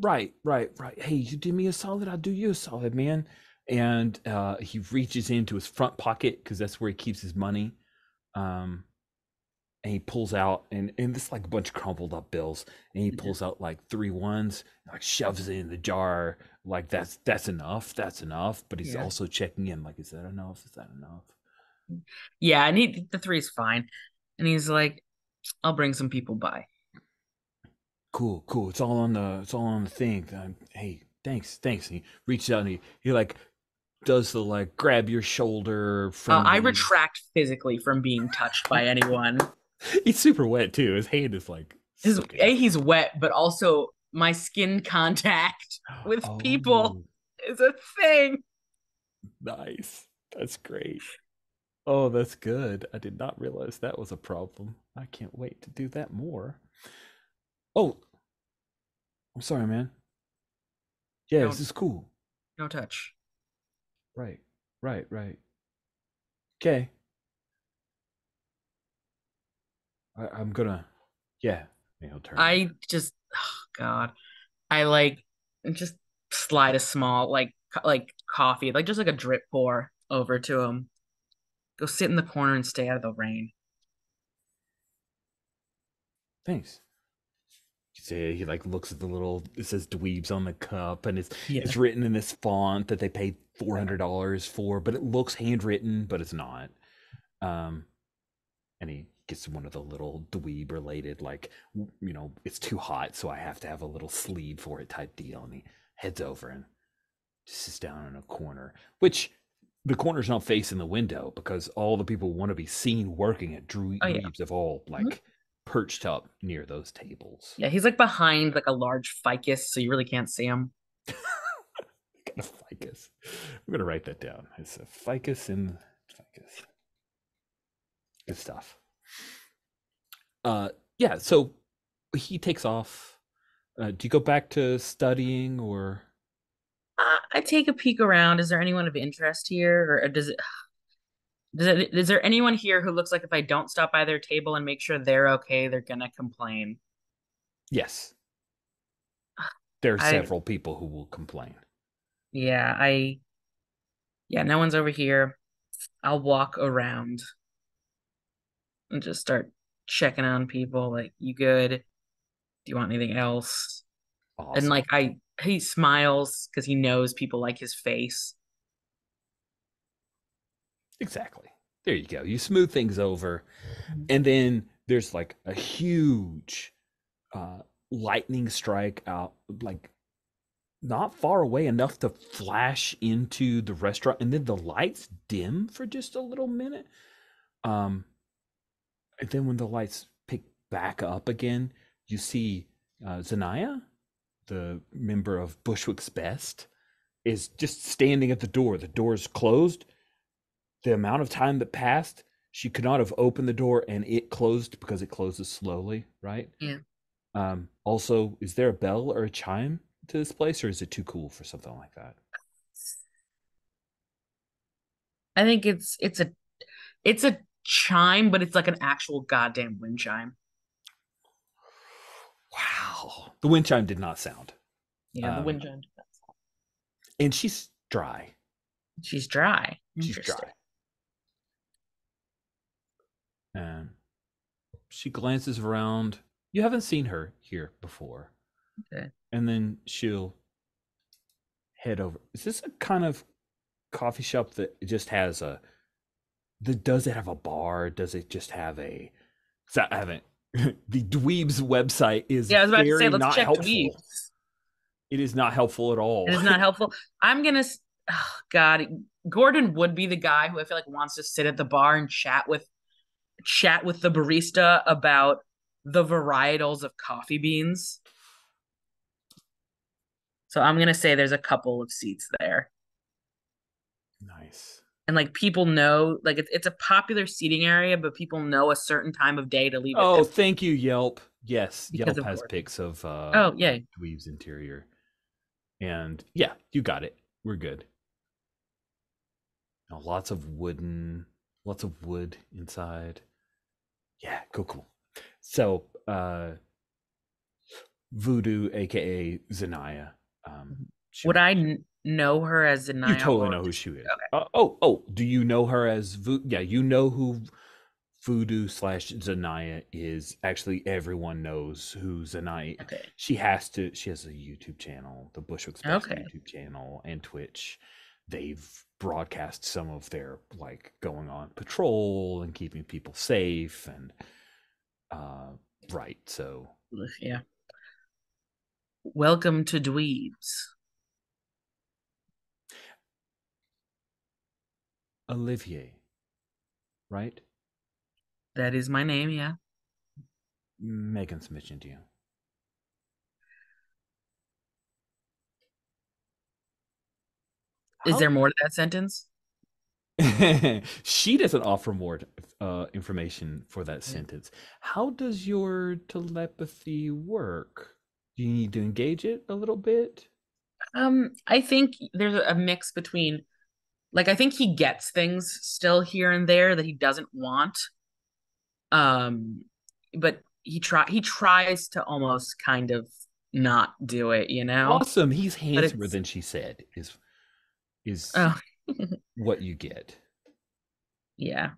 Right. Hey, you do me a solid, I'll do you a solid, man. And he reaches into his front pocket because that's where he keeps his money. And he pulls out and this like a bunch of crumpled up bills, and he pulls out like 3 ones, like shoves it in the jar, like that's enough. But he's also checking in, like, is that enough? Yeah, and the 3's fine. And he's like, I'll bring some people by. Cool. It's all on the thing. Hey, thanks. And he reaches out and he like does the like grab your shoulder. I retract physically from being touched by anyone. He's super wet too. His hand is like he's wet, but also my skin contact with people is a thing. Nice. That's great. Oh, that's good. I did not realize that was a problem. I can't wait to do that more. Oh, I'm sorry, man. Yeah, this is cool. No touch. Right. Okay. I'm gonna, he'll turn. I just, God, I like just slide a small like coffee, like just like a drip pour over to him. Go sit in the corner and stay out of the rain. Thanks. He like looks at the little, it says dweebs on the cup, and it's written in this font that they paid $400 for, but it looks handwritten, but it's not. And he gets one of the little dweeb related, like, it's too hot, so I have to have a little sleeve for it type deal. And he heads over and just sits down in a corner, which the corner's not facing the window because all the people want to be seen working at Dweebs of all, like, perched up near those tables. Yeah, he's like behind like a large ficus, so you really can't see him. Got a ficus. I'm gonna write that down. It's a ficus in ficus. Good stuff. Yeah, so he takes off. Do you go back to studying or? I take a peek around. Is there anyone of interest here, or is there anyone here who looks like if I don't stop by their table and make sure they're okay, they're gonna complain? Yes. There are I several people who will complain. yeah, no one's over here. I'll walk around and just start checking on people. Like, you good? Do you want anything else? And Awesome. like he smiles because he knows people like his face. Exactly. There you go. You smooth things over. And then there's like a huge lightning strike out, like not far away enough to flash into the restaurant. And then the lights dim for just a little minute. And then when the lights pick back up again, you see Zanaya, the member of Bushwick's Best, is just standing at the door. The door's closed. The amount of time that passed, she could not have opened the door and it closed because it closes slowly, right? Yeah. Also, is there a bell or a chime to this place, or is it too cool for something like that? I think it's a chime, but it's like an actual goddamn wind chime. Wow. The wind chime did not sound. Yeah, the wind chime. And she's dry. She's dry. She's dry. She glances around. You haven't seen her here before. Okay. And then she'll head over. Is this a kind of coffee shop that just has does it have a bar? Does it just have a... So I haven't... The Dweeb's website is I was about to say, let's not check helpful. Dweeb's. It is not helpful at all. It is not helpful. I'm gonna... Oh, God, Gordon would be the guy who I feel like wants to sit at the bar and chat with the barista about the varietals of coffee beans. So I'm gonna say there's a couple of seats there. Nice. And like people know, like it's a popular seating area, but people know a certain time of day to leave. Oh, thank you, Yelp. Yes, Because Yelp of has Gordon. pics of yay. Dweeb's interior. And yeah, you got it. We're good. Now, lots of wood inside. Yeah, cool. So, Voodoo, aka Zanaya. Would I know her as Zanaya? You totally know who she is. Okay. Do you know her as Voodoo? Yeah, you know who Voodoo / Zanaya is. Actually, everyone knows who Zanaya. Okay. She has a YouTube channel, the Bushwick's Best Okay. YouTube channel, and Twitch. They've broadcast some of their like going on patrol and keeping people safe and right. So Yeah. Welcome to Dweebs. Olivier, right? That is my name, yeah. Megan's mentioned you. Is there more to that sentence? She doesn't offer more information for that sentence. How does your telepathy work? Do you need to engage it a little bit? I think there's a mix between, like, I think he gets things still here and there that he doesn't want. But he tries to almost kind of not do it, you know? Awesome. He's handsomer than she said is Oh. what you get. Yeah.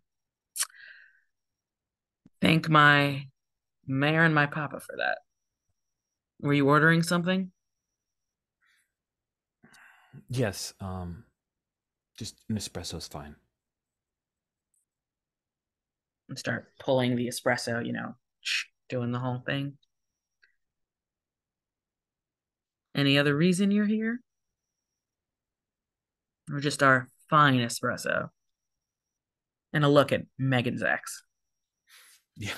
Thank my mayor and my papa for that. Were you ordering something? Yes, just an espresso's fine. And start pulling the espresso, doing the whole thing. Any other reason you're here? Or just our fine espresso? And a look at Megan's ex. Yeah,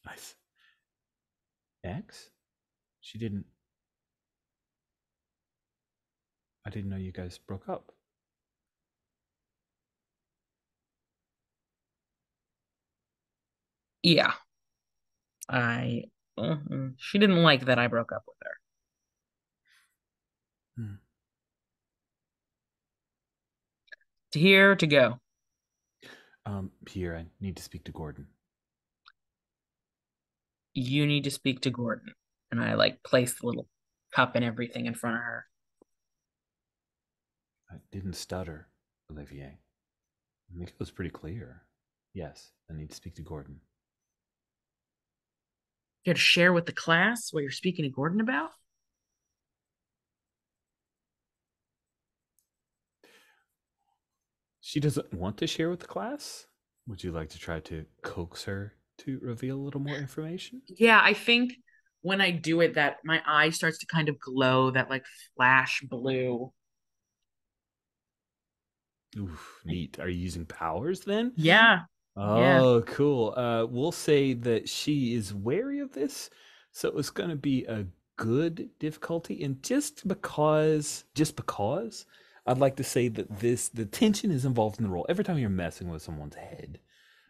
nice. X? She didn't. I didn't know you guys broke up. Yeah. She didn't like that I broke up with her. To here, to go. Pierre, I need to speak to Gordon. You need to speak to Gordon. And I like place the little cup and everything in front of her. I didn't stutter, Olivier. I think it was pretty clear. Yes, I need to speak to Gordon. You have to share with the class what you're speaking to Gordon about? She doesn't want to share with the class? Would you like to try to coax her to reveal a little more information? Yeah, I think when I do it, that my eye starts to kind of glow, that like flash blue. Oof, neat. Are you using powers then? Yeah. Oh, cool. We'll say that she is wary of this, so it's going to be a good difficulty. And just because, I'd like to say that the tension is involved in the role. Every time you're messing with someone's head,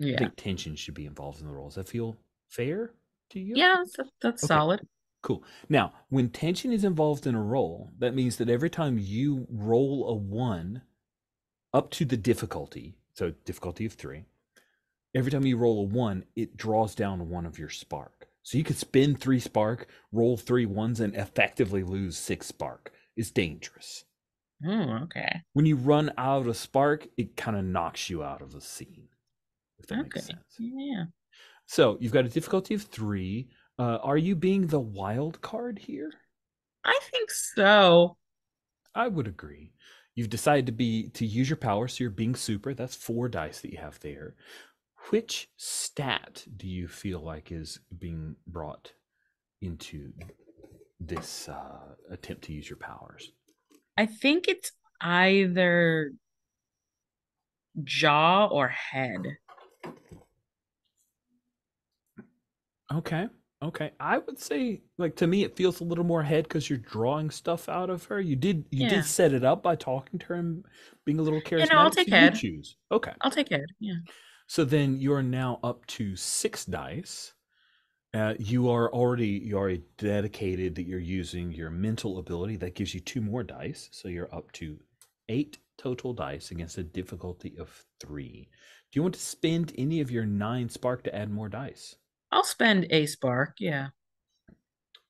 I think tension should be involved in the role. Does that feel fair to you? Yeah, that's Okay. solid. Cool. Now, when tension is involved in a roll, that means that every time you roll a 1 up to the difficulty, so difficulty of 3, every time you roll a 1, it draws down 1 of your spark. So you could spend 3 spark, roll 3 ones, and effectively lose 6 spark. It's dangerous. Oh, okay. When you run out of spark, it kind of knocks you out of the scene, if that makes sense. Yeah. So you've got a difficulty of 3. Are you being the wild card here? I think so. I would agree. You've decided to use your power, so you're being super. That's 4 dice that you have there. Which stat do you feel like is being brought into this attempt to use your powers? I think it's either jaw or head. Okay. I would say, like, to me, it feels a little more head because you're drawing stuff out of her. You did set it up by talking to her and being a little charismatic. I'll take so head. You choose. Okay. I'll take head. Yeah. So then you're now up to 6 dice. You already dedicated that you're using your mental ability. That gives you 2 more dice. So you're up to 8 total dice against a difficulty of 3. Do you want to spend any of your 9 spark to add more dice? I'll spend a spark. Yeah.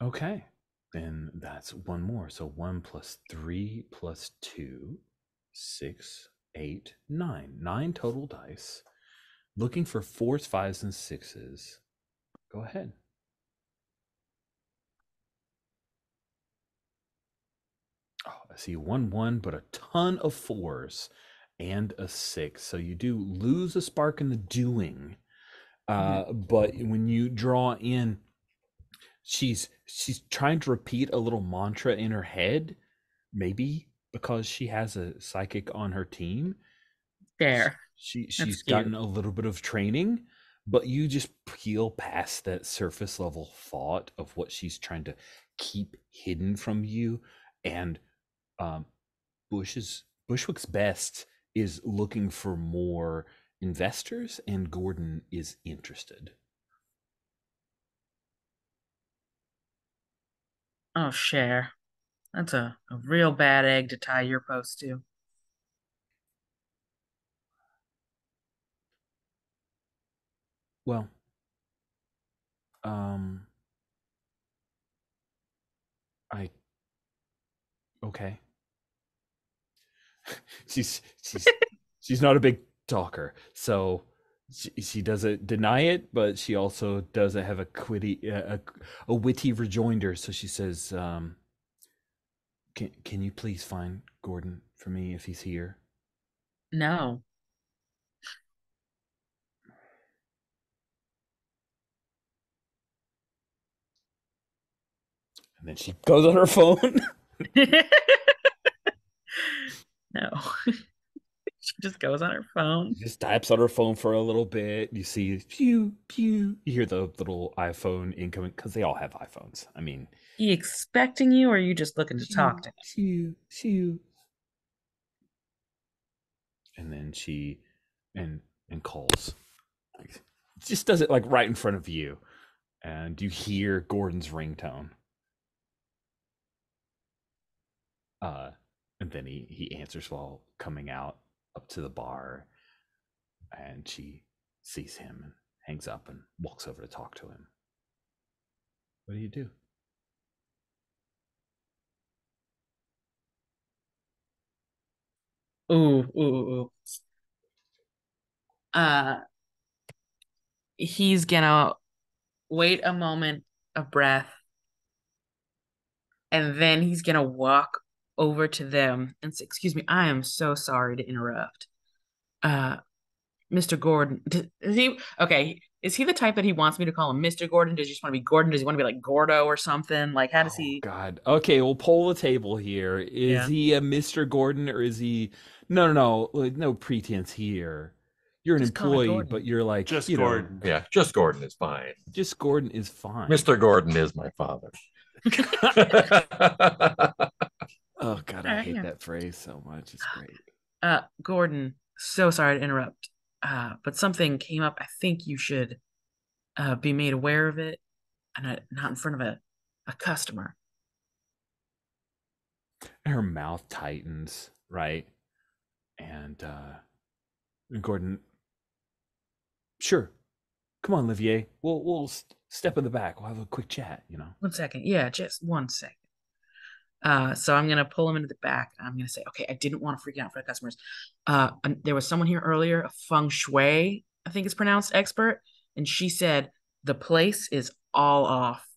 Okay. Then that's 1 more. So 1 plus 3 plus 2, 6, 8, 9. 9 total dice. Looking for 4s, 5s, and 6s. Go ahead. Oh, I see 1, 1, but a ton of 4s and a 6. So you do lose a spark in the doing. But when you draw in, she's trying to repeat a little mantra in her head, maybe because she has a psychic on her team. There. She's gotten a little bit of training, but you just peel past that surface level thought of what she's trying to keep hidden from you. And Bushwick's best is looking for more investors, and Gordon is interested. Oh, Cher. That's a real bad egg to tie your post to. Well, okay. she's not a big talker, so she doesn't deny it, but she also doesn't have a witty rejoinder. So she says, "Can you please find Gordon for me if he's here?" No. And then she goes on her phone. No. She just goes on her phone. She just types on her phone for a little bit. You see, pew, pew. You hear the little iPhone incoming, because they all have iPhones. I mean, He expecting you, or are you just looking to talk to him? pew, pew. And then she and calls. Just does it like right in front of you. And you hear Gordon's ringtone. And then he answers while coming out up to the bar, and she sees him and hangs up and walks over to talk to him. What do you do? Ooh. He's gonna wait a moment of breath, and then he's gonna walk over to them and say, "Excuse me, I am so sorry to interrupt. Mr. Gordon, is he okay? Is he the type that he wants me to call him Mr. Gordon? Does he just want to be Gordon? Does he want to be like Gordo or something? Like, how does he? God. Okay, we'll poll the table here. Is he a Mr. Gordon, or is he? No. Like, no pretense here. You're an Just call me employee, Gordon. but you're like Just you know, Gordon. Yeah, just Gordon is fine. Just Gordon is fine. Mr. Gordon is my father. Oh God, I hate Yeah. that phrase so much. It's great. Gordon, so sorry to interrupt. But something came up. I think you should be made aware of it, and not in front of a customer. And her mouth tightens, right? And Gordon, sure. Come on, Olivier. We'll step in the back. We'll have a quick chat. 1 second. Yeah, just 1 second. So I'm gonna pull him into the back. I'm gonna say, okay, I didn't want to freak out for the customers. There was someone here earlier, a feng shui, I think it's pronounced, expert, and she said the place is all off,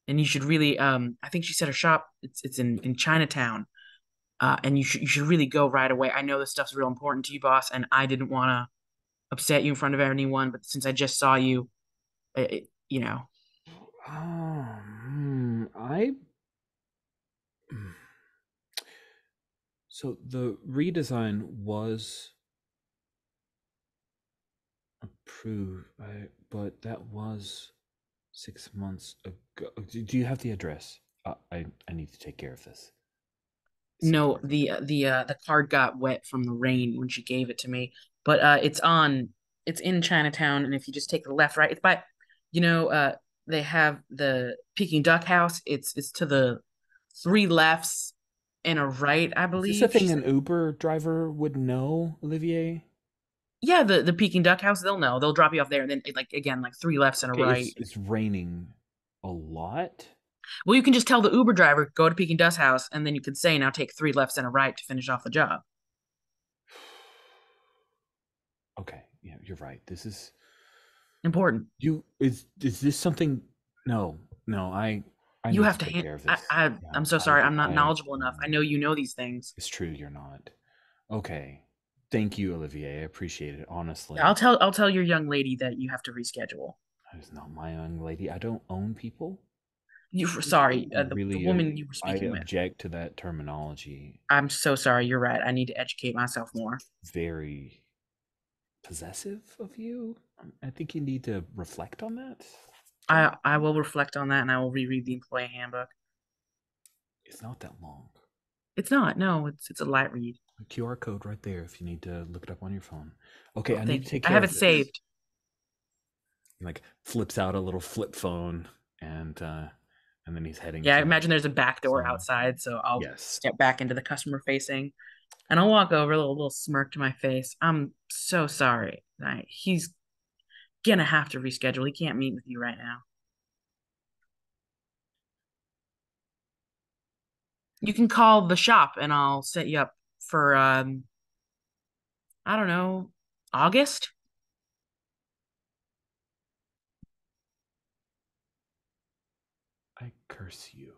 and you should really. I think she said her shop. It's in Chinatown, and you should really go right away. I know this stuff's real important to you, boss, and I didn't want to upset you in front of anyone, but since I just saw you, you know. So the redesign was approved, but that was 6 months ago. Do you have the address? I need to take care of this. No, the card got wet from the rain when she gave it to me. But it's in Chinatown, and if you just take the left, right, it's by, they have the Peking Duck House. It's to the 3 lefts and a right, I believe. Is this a thing an Uber driver would know, Olivier? Yeah, the Peking Duck House, they'll know. They'll drop you off there, and then again, 3 lefts and a right. It's raining a lot. Well, you can just tell the Uber driver, go to Peking Duck's house, and then you can say, now take 3 lefts and a right to finish off the job. Okay, yeah, you're right. This is important. Is this something? No, I you need have to to take care of this. I'm so sorry. I'm not knowledgeable enough. I know you know these things. It's true, you're not. Okay. Thank you, Olivier. I appreciate it, honestly. Yeah, I'll tell your young lady that you have to reschedule. That is not my young lady. I don't own people. Sorry, the woman you were speaking with. I object to that terminology. I'm so sorry. You're right. I need to educate myself more. Very possessive of you. I think you need to reflect on that. I will reflect on that, and I will reread the employee handbook. It's not that long. It's not. No, it's a light read. A QR code right there if you need to look it up on your phone. Okay, I need to take care I have of it this. saved. Like flips out a little flip phone and then he's heading. Yeah, I imagine there's a back door outside, so I'll step back into the customer facing, and I'll walk over, a little smirk to my face. I'm so sorry. He's gonna have to reschedule. He can't meet with you right now. You can call the shop, and I'll set you up for I don't know, August. I curse you.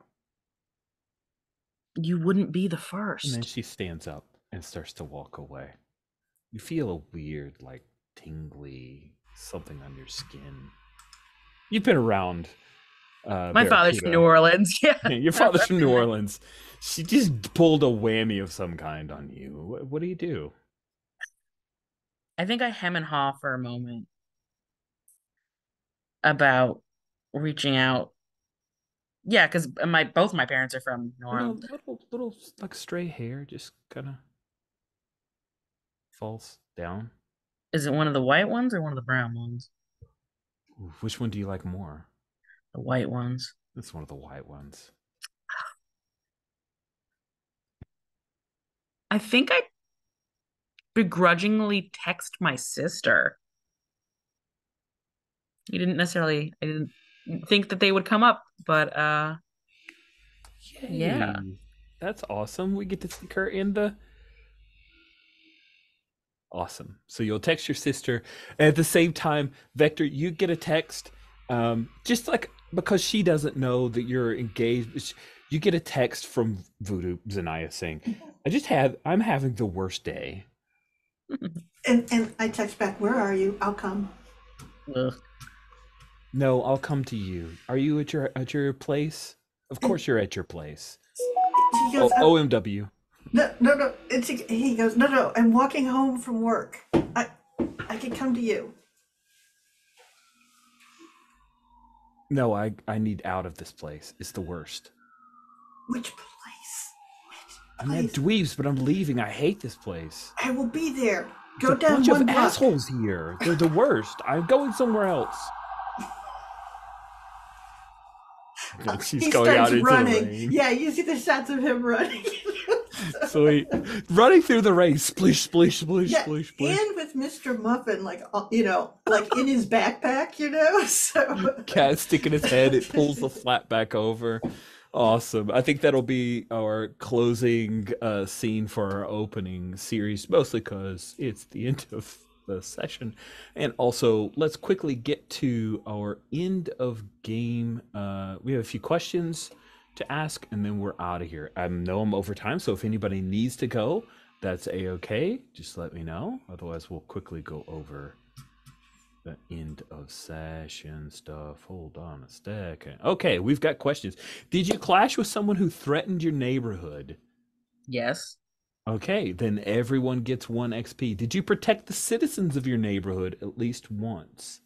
You wouldn't be the first. And then she stands up and starts to walk away. You feel a weird, like, tingly something on your skin. You've been around. My father's from New Orleans. Yeah, your father's from New Orleans. She just pulled a whammy of some kind on you. What do you do? I think I hem and haw for a moment about reaching out. Yeah, because both my parents are from Norham. Little like stray hair just kind of falls down. Is it one of the white ones or one of the brown ones? Ooh, which one do you like more? The white ones. It's one of the white ones. I think I begrudgingly text my sister. I didn't think that they would come up, but yeah. That's awesome. We get to see her in the awesome. So you'll text your sister. At the same time, Vector, you get a text, just like because she doesn't know that you're engaged. You get a text from Voodoo Zanaya saying, I'm having the worst day. And I text back, where are you? I'll come. Ugh. No, I'll come to you. Are you at your place? Of course you're at your place. He goes, OMW. No. He goes, no. I'm walking home from work. I can come to you. No, I need out of this place. It's the worst. Which place? I'm at Dweebs, but I'm leaving. I hate this place. I will be there. Go There's down a bunch one of block. assholes here. They're the worst. I'm going somewhere else. She's He going out starts into running. the rain. Yeah, you see the shots of him running. Sweet. Running through the rain. Splish, splish, splish, Yeah, splish, splish. and with Mr. Muffin, like in his backpack, So Cat sticking his head. It pulls the flap back over. Awesome. I think that'll be our closing scene for our opening series, mostly because it's the end of the session. And also, let's quickly get to our end of game. We have a few questions to ask, and then we're out of here. I know I'm over time, so if anybody needs to go, that's a-okay. Just let me know. Otherwise, we'll quickly go over the end of session stuff. Hold on a second. Okay, we've got questions. Did you clash with someone who threatened your neighborhood? Yes. Okay, then everyone gets 1 XP. Did you protect the citizens of your neighborhood at least once?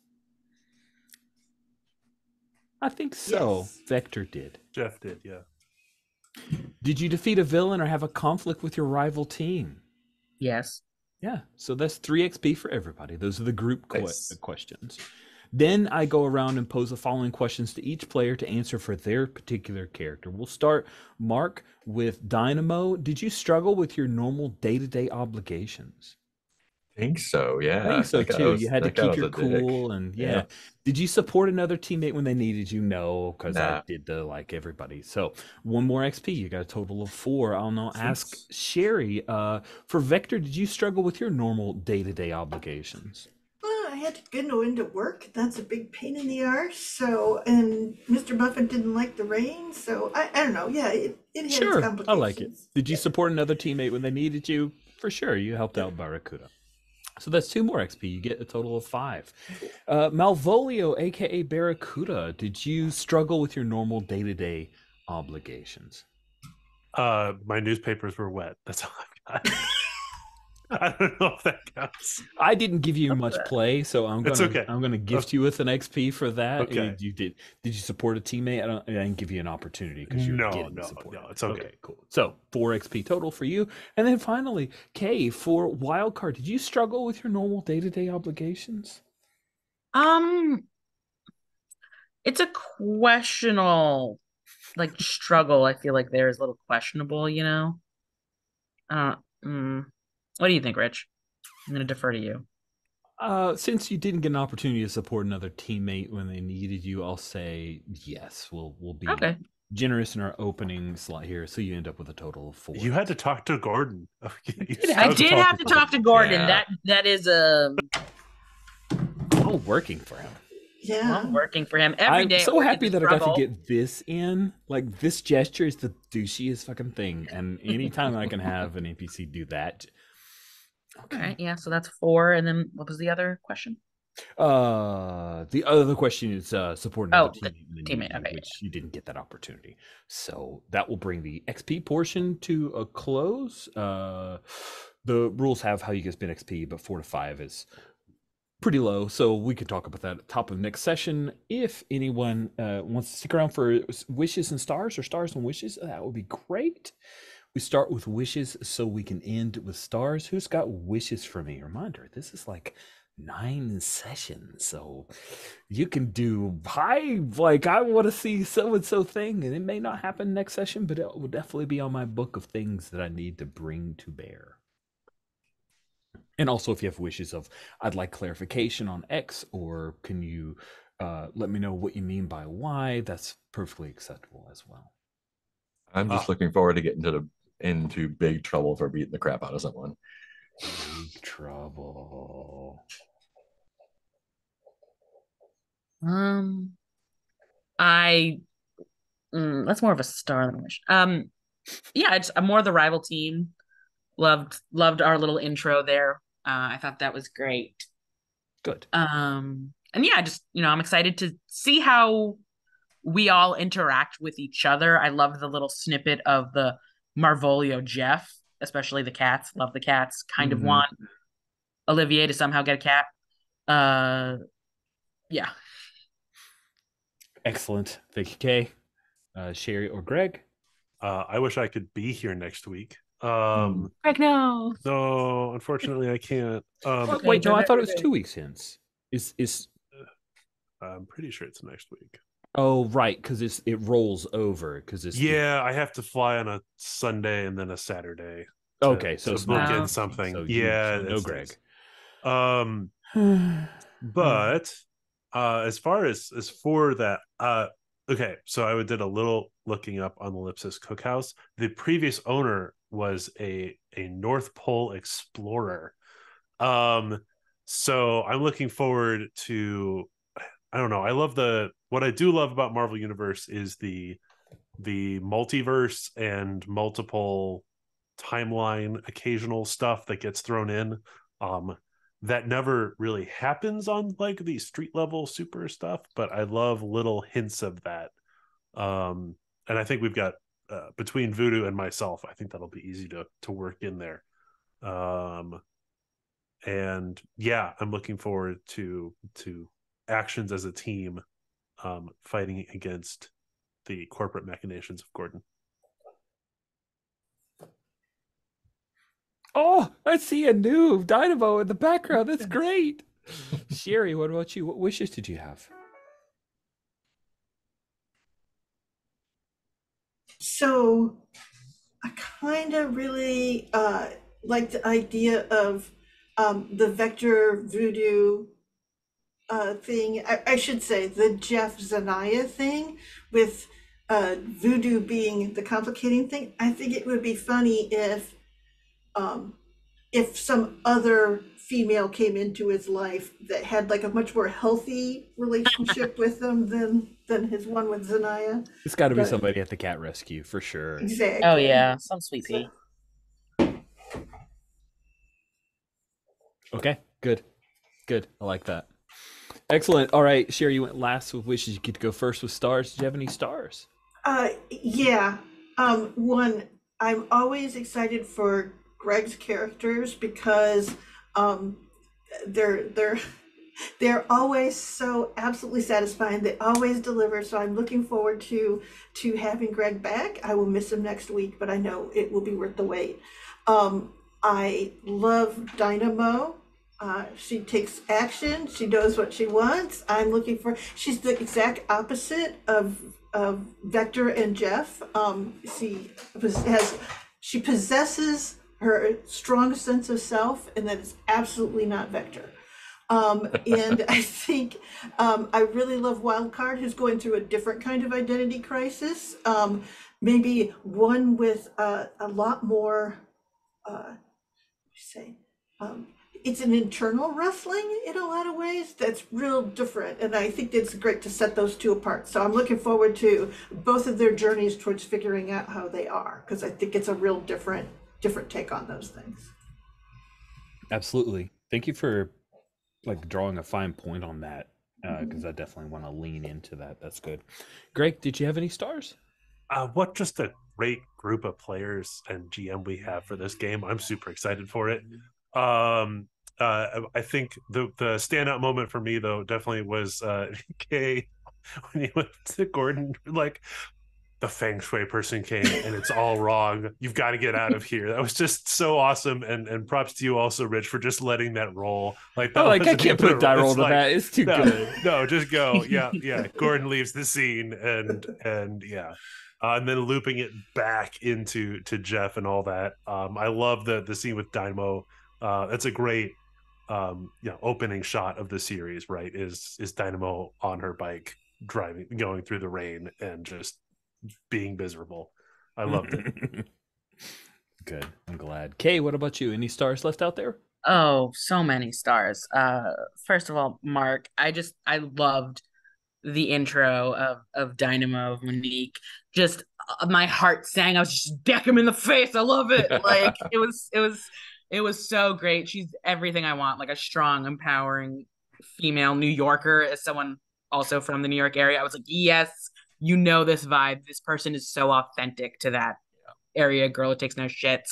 I think so. Yes. Vector did. Jeff did, yeah. Did you defeat a villain or have a conflict with your rival team? Yes. Yeah, so that's 3 XP for everybody. Those are the group Nice. questions. Then I go around and pose the following questions to each player to answer for their particular character. We'll start, Mark, with Dynamo. Did you struggle with your normal day-to-day obligations? I think so, yeah. I think so That guy too. was- You had to that guy keep was your a dick. cool and yeah. Yeah. Did you support another teammate when they needed you? No, because I Nah. did the like everybody. So 1 more XP. You got a total of 4. I'll now ask Sherry. For Vector, did you struggle with your normal day-to-day obligations? Well, I had to go into work. That's a big pain in the arse. So, and Mr. Muffin didn't like the rain. So I don't know. Yeah, it had its Sure, I complications. like it. Did you Yeah. support another teammate when they needed you? For sure, you helped out Barracuda. So that's 2 more XP. You get a total of 5. Malvolio, aka Barracuda, did you struggle with your normal day-to-day obligations? My newspapers were wet. That's all I've got. I don't know if that counts. I didn't give you much play, so I'm It's gonna okay. I'm gonna gift you with an XP for that. Okay. You did you support a teammate? I didn't give you an opportunity because you're getting support. No, it's okay. Cool. So 4 XP total for you. And then finally, Kay, for wildcard, did you struggle with your normal day-to-day obligations? It's a questionable struggle. I feel like there is a little questionable, What do you think, Rich? I'm gonna defer to you. Since you didn't get an opportunity to support another teammate when they needed you, I'll say yes. We'll be Okay. generous in our opening slot here, so you end up with a total of 4. You had to talk to Gordon. I did have to talk to Gordon. Yeah. That is all working for him. Yeah. I'm working for him every I'm day. so happy that I got to struggle. get this in. Like, this gesture is the douchiest fucking thing. And anytime I can have an NPC do that. All right, yeah, so that's 4. And then what was the other question? The other question is support another the teammate, okay, which you didn't get that opportunity. So that will bring the XP portion to a close. the rules have how you can spend XP, but 4 to 5 is pretty low. So we could talk about that at the top of next session. If anyone wants to stick around for wishes and stars, or stars and wishes, that would be great. We start with wishes so we can end with stars. Who's got wishes for me? Reminder, this is like 9 sessions, so you can do like I want to see so and so thing, and it may not happen next session, but it will definitely be on my book of things that I need to bring to bear. And also, if you have wishes of I'd like clarification on X, or can you let me know what you mean by Y, that's perfectly acceptable as well. I'm just looking forward to getting into big trouble for beating the crap out of someone. Big trouble. That's more of a star than a wish. Yeah, I'm more the rival team. Loved our little intro there. I thought that was great. Good. And yeah, just I'm excited to see how we all interact with each other. I love the little snippet of the Marvolio Jeff, especially the cats. Love the cats. Kind of want Olivier to somehow get a cat. Yeah. Excellent. Thank you, Kay. Sherry or Greg? I wish I could be here next week. Greg, no. No, unfortunately I can't. Okay, Wait, no, I thought it was okay. 2 weeks hence. Is I'm pretty sure it's next week. Oh, right, because it rolls over because it's Yeah, I have to fly on a Sunday and then a Saturday. Okay, so to it's book not in next week, something. so Yeah, no it's Greg. But as far as for that, okay, so I did a little looking up on the Ellipsis Cookhouse. The previous owner was a North Pole explorer. So I'm looking forward to, I don't know, what I do love about Marvel Universe is the multiverse and multiple timeline occasional stuff that gets thrown in. That never really happens on like the street level super stuff, but I love little hints of that. And I think we've got between Voodoo and myself, I think that'll be easy to work in there. And yeah, I'm looking forward to actions as a team, fighting against the corporate machinations of Gordon. Oh, I see a new Dynamo in the background. That's great. Sherry, what about you? What wishes did you have? So I kind of really like the idea of the vector voodoo thing. I should say the Jeff Zanaya thing, with voodoo being the complicating thing. I think it would be funny if some other female came into his life that had like a much more healthy relationship with him than his one with Zanaya. It's got to be But- somebody at the cat rescue for sure. Exactly. Oh yeah, some sweet pea. Okay, good. I like that. Excellent. All right, Sherry, you went last with wishes. You get to go first with stars. Did you have any stars? Yeah. One, I'm always excited for Greg's characters because they're always so absolutely satisfying. They always deliver. So I'm looking forward to having Greg back. I will miss him next week, but I know it will be worth the wait. I love Dynamo. She takes action. She knows what she wants. I'm looking for. She's the exact opposite of Vector and Jeff. She possesses her strong sense of self, and that is absolutely not Vector. And I think I really love Wildcard, who's going through a different kind of identity crisis. Maybe one with a lot more. It's an internal wrestling in a lot of ways that's real different, and I think it's great to set those two apart. So I'm looking forward to both of their journeys towards figuring out how they are, because I think it's a real different take on those things. Absolutely. Thank you for like drawing a fine point on that, because I definitely want to lean into that. That's good. Greg, did you have any stars? What just great group of players and GM we have for this game. I'm super excited for it. I think the standout moment for me though definitely was Kay when he went to Gordon, like, the feng shui person came and it's all wrong. You've got to get out of here. That was just so awesome. And props to you also, Rich, for just letting that roll. Like, that I can't put die roll to that. It's too good. No, just go. Yeah. Gordon leaves the scene and yeah. And then looping it back into Jeff and all that. I love the scene with Dynamo. That's a great opening shot of the series, right? Is Dynamo on her bike going through the rain and just being miserable. I loved it. Good. I'm glad. Kay, what about you? Any stars left out there? Oh, so many stars. First of all, Mark, I loved the intro of Dynamo, of Monique. Just my heart sang. I was just deck him in the face. I love it. Like, it was so great. She's everything I want, like a strong, empowering female New Yorker. As someone also from the New York area, I was like, yes, you know this vibe. This person is so authentic to that area. Girl who takes no shits.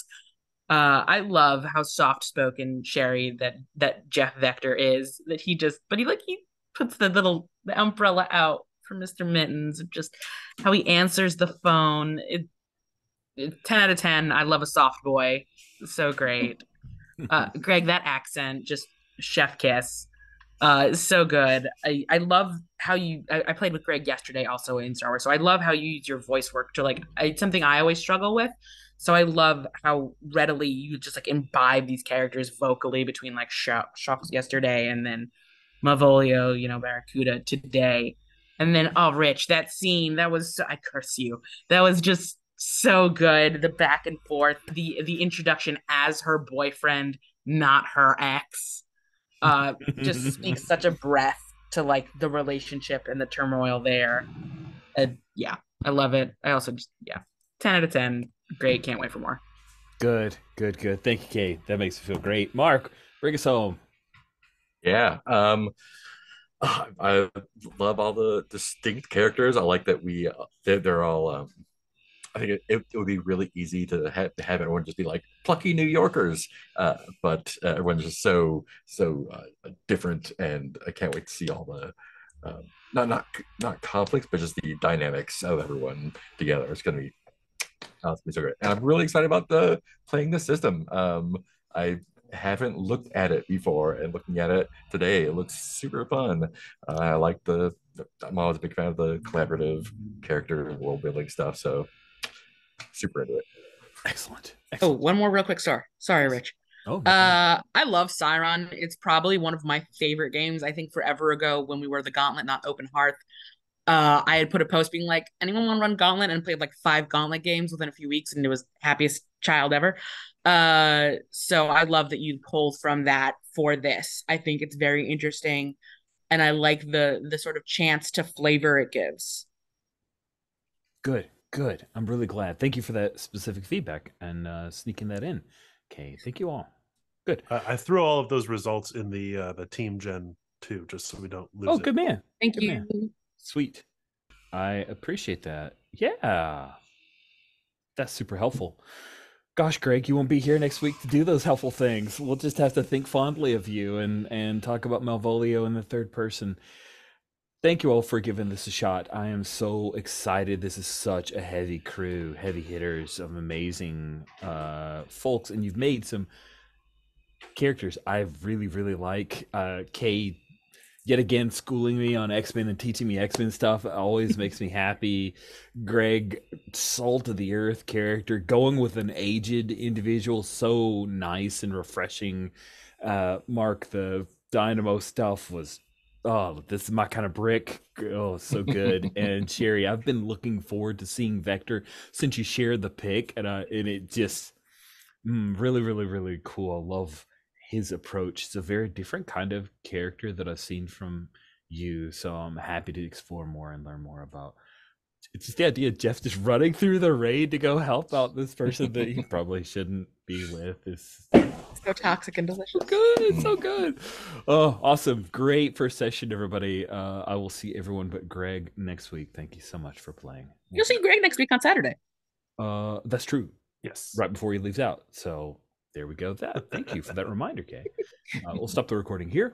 I love how soft spoken Sherry that Jeff Vector is. That he puts the umbrella out for Mr. Mittens. Just how he answers the phone. 10 out of 10. I love a soft boy. So great. Greg, that accent, just chef kiss. So good. I love how I played with Greg yesterday also in Star Wars, so I love how you use your voice work to it's something I always struggle with. So I love how readily you just like imbibe these characters vocally between like Shocks yesterday and then Mavolio, Barracuda today. And then, oh, Rich, that scene, I curse you. That was just so good. The back and forth, the introduction as her boyfriend, not her ex. Just speaks such a breath to like the relationship and the turmoil there. Yeah, I love it. I also 10 out of 10. Great. Can't wait for more. Good. Thank you, Kay. That makes me feel great. Mark, bring us home. Yeah. I love all the distinct characters. I like that they're all I think it would be really easy to have everyone just be like plucky New Yorkers, but everyone's just so different, and I can't wait to see all the not conflicts, but just the dynamics of everyone together. It's gonna be so great, and I'm really excited about playing this system. I haven't looked at it before, and looking at it today, it looks super fun. I like I'm always a big fan of the collaborative character world building stuff, so super into it. Excellent. Oh, one more real quick star. Sorry, Rich. Oh, I love Siron. It's probably one of my favorite games. I think forever ago when we were the Gauntlet, not Open Hearth, I had put a post being like, anyone want to run Gauntlet? And played like 5 Gauntlet games within a few weeks, and it was happiest child ever. So I love that you pulled from that for this. I think it's very interesting, and I like the sort of chance to flavor it gives. Good. I'm really glad. Thank you for that specific feedback and sneaking that in. Okay, thank you all. Good. I threw all of those results in the team gen too, just so we don't lose. Oh, good man. Thank Good you. Man. Sweet. I appreciate that. Yeah, that's super helpful. Gosh, Greg, you won't be here next week to do those helpful things. We'll just have to think fondly of you and talk about Malvolio in the third person. Thank you all for giving this a shot. I am so excited. This is such a heavy crew, heavy hitters of amazing folks, and you've made some characters I really, really like. Kay, yet again, schooling me on X-Men and teaching me X-Men stuff always makes me happy. Greg, salt of the earth character, going with an aged individual, so nice and refreshing. Mark, the Dynamo stuff was, oh, this is my kind of brick. Oh, so good. And Sherry, I've been looking forward to seeing Vector since you shared the pic, and it just really, really, really cool. I love his approach. It's a very different kind of character that I've seen from you, so I'm happy to explore more and learn more about. It's just the idea of Jeff just running through the raid to go help out this person that he probably shouldn't be with. Is so toxic and delicious. Good, so good. Oh, awesome. Great first session, everybody. I will see everyone but Greg next week. Thank you so much for playing. You'll see Greg next week on Saturday. That's true. Yes. Right before he leaves out. So there we go. That. Thank you for that reminder, Kay. We'll stop the recording here.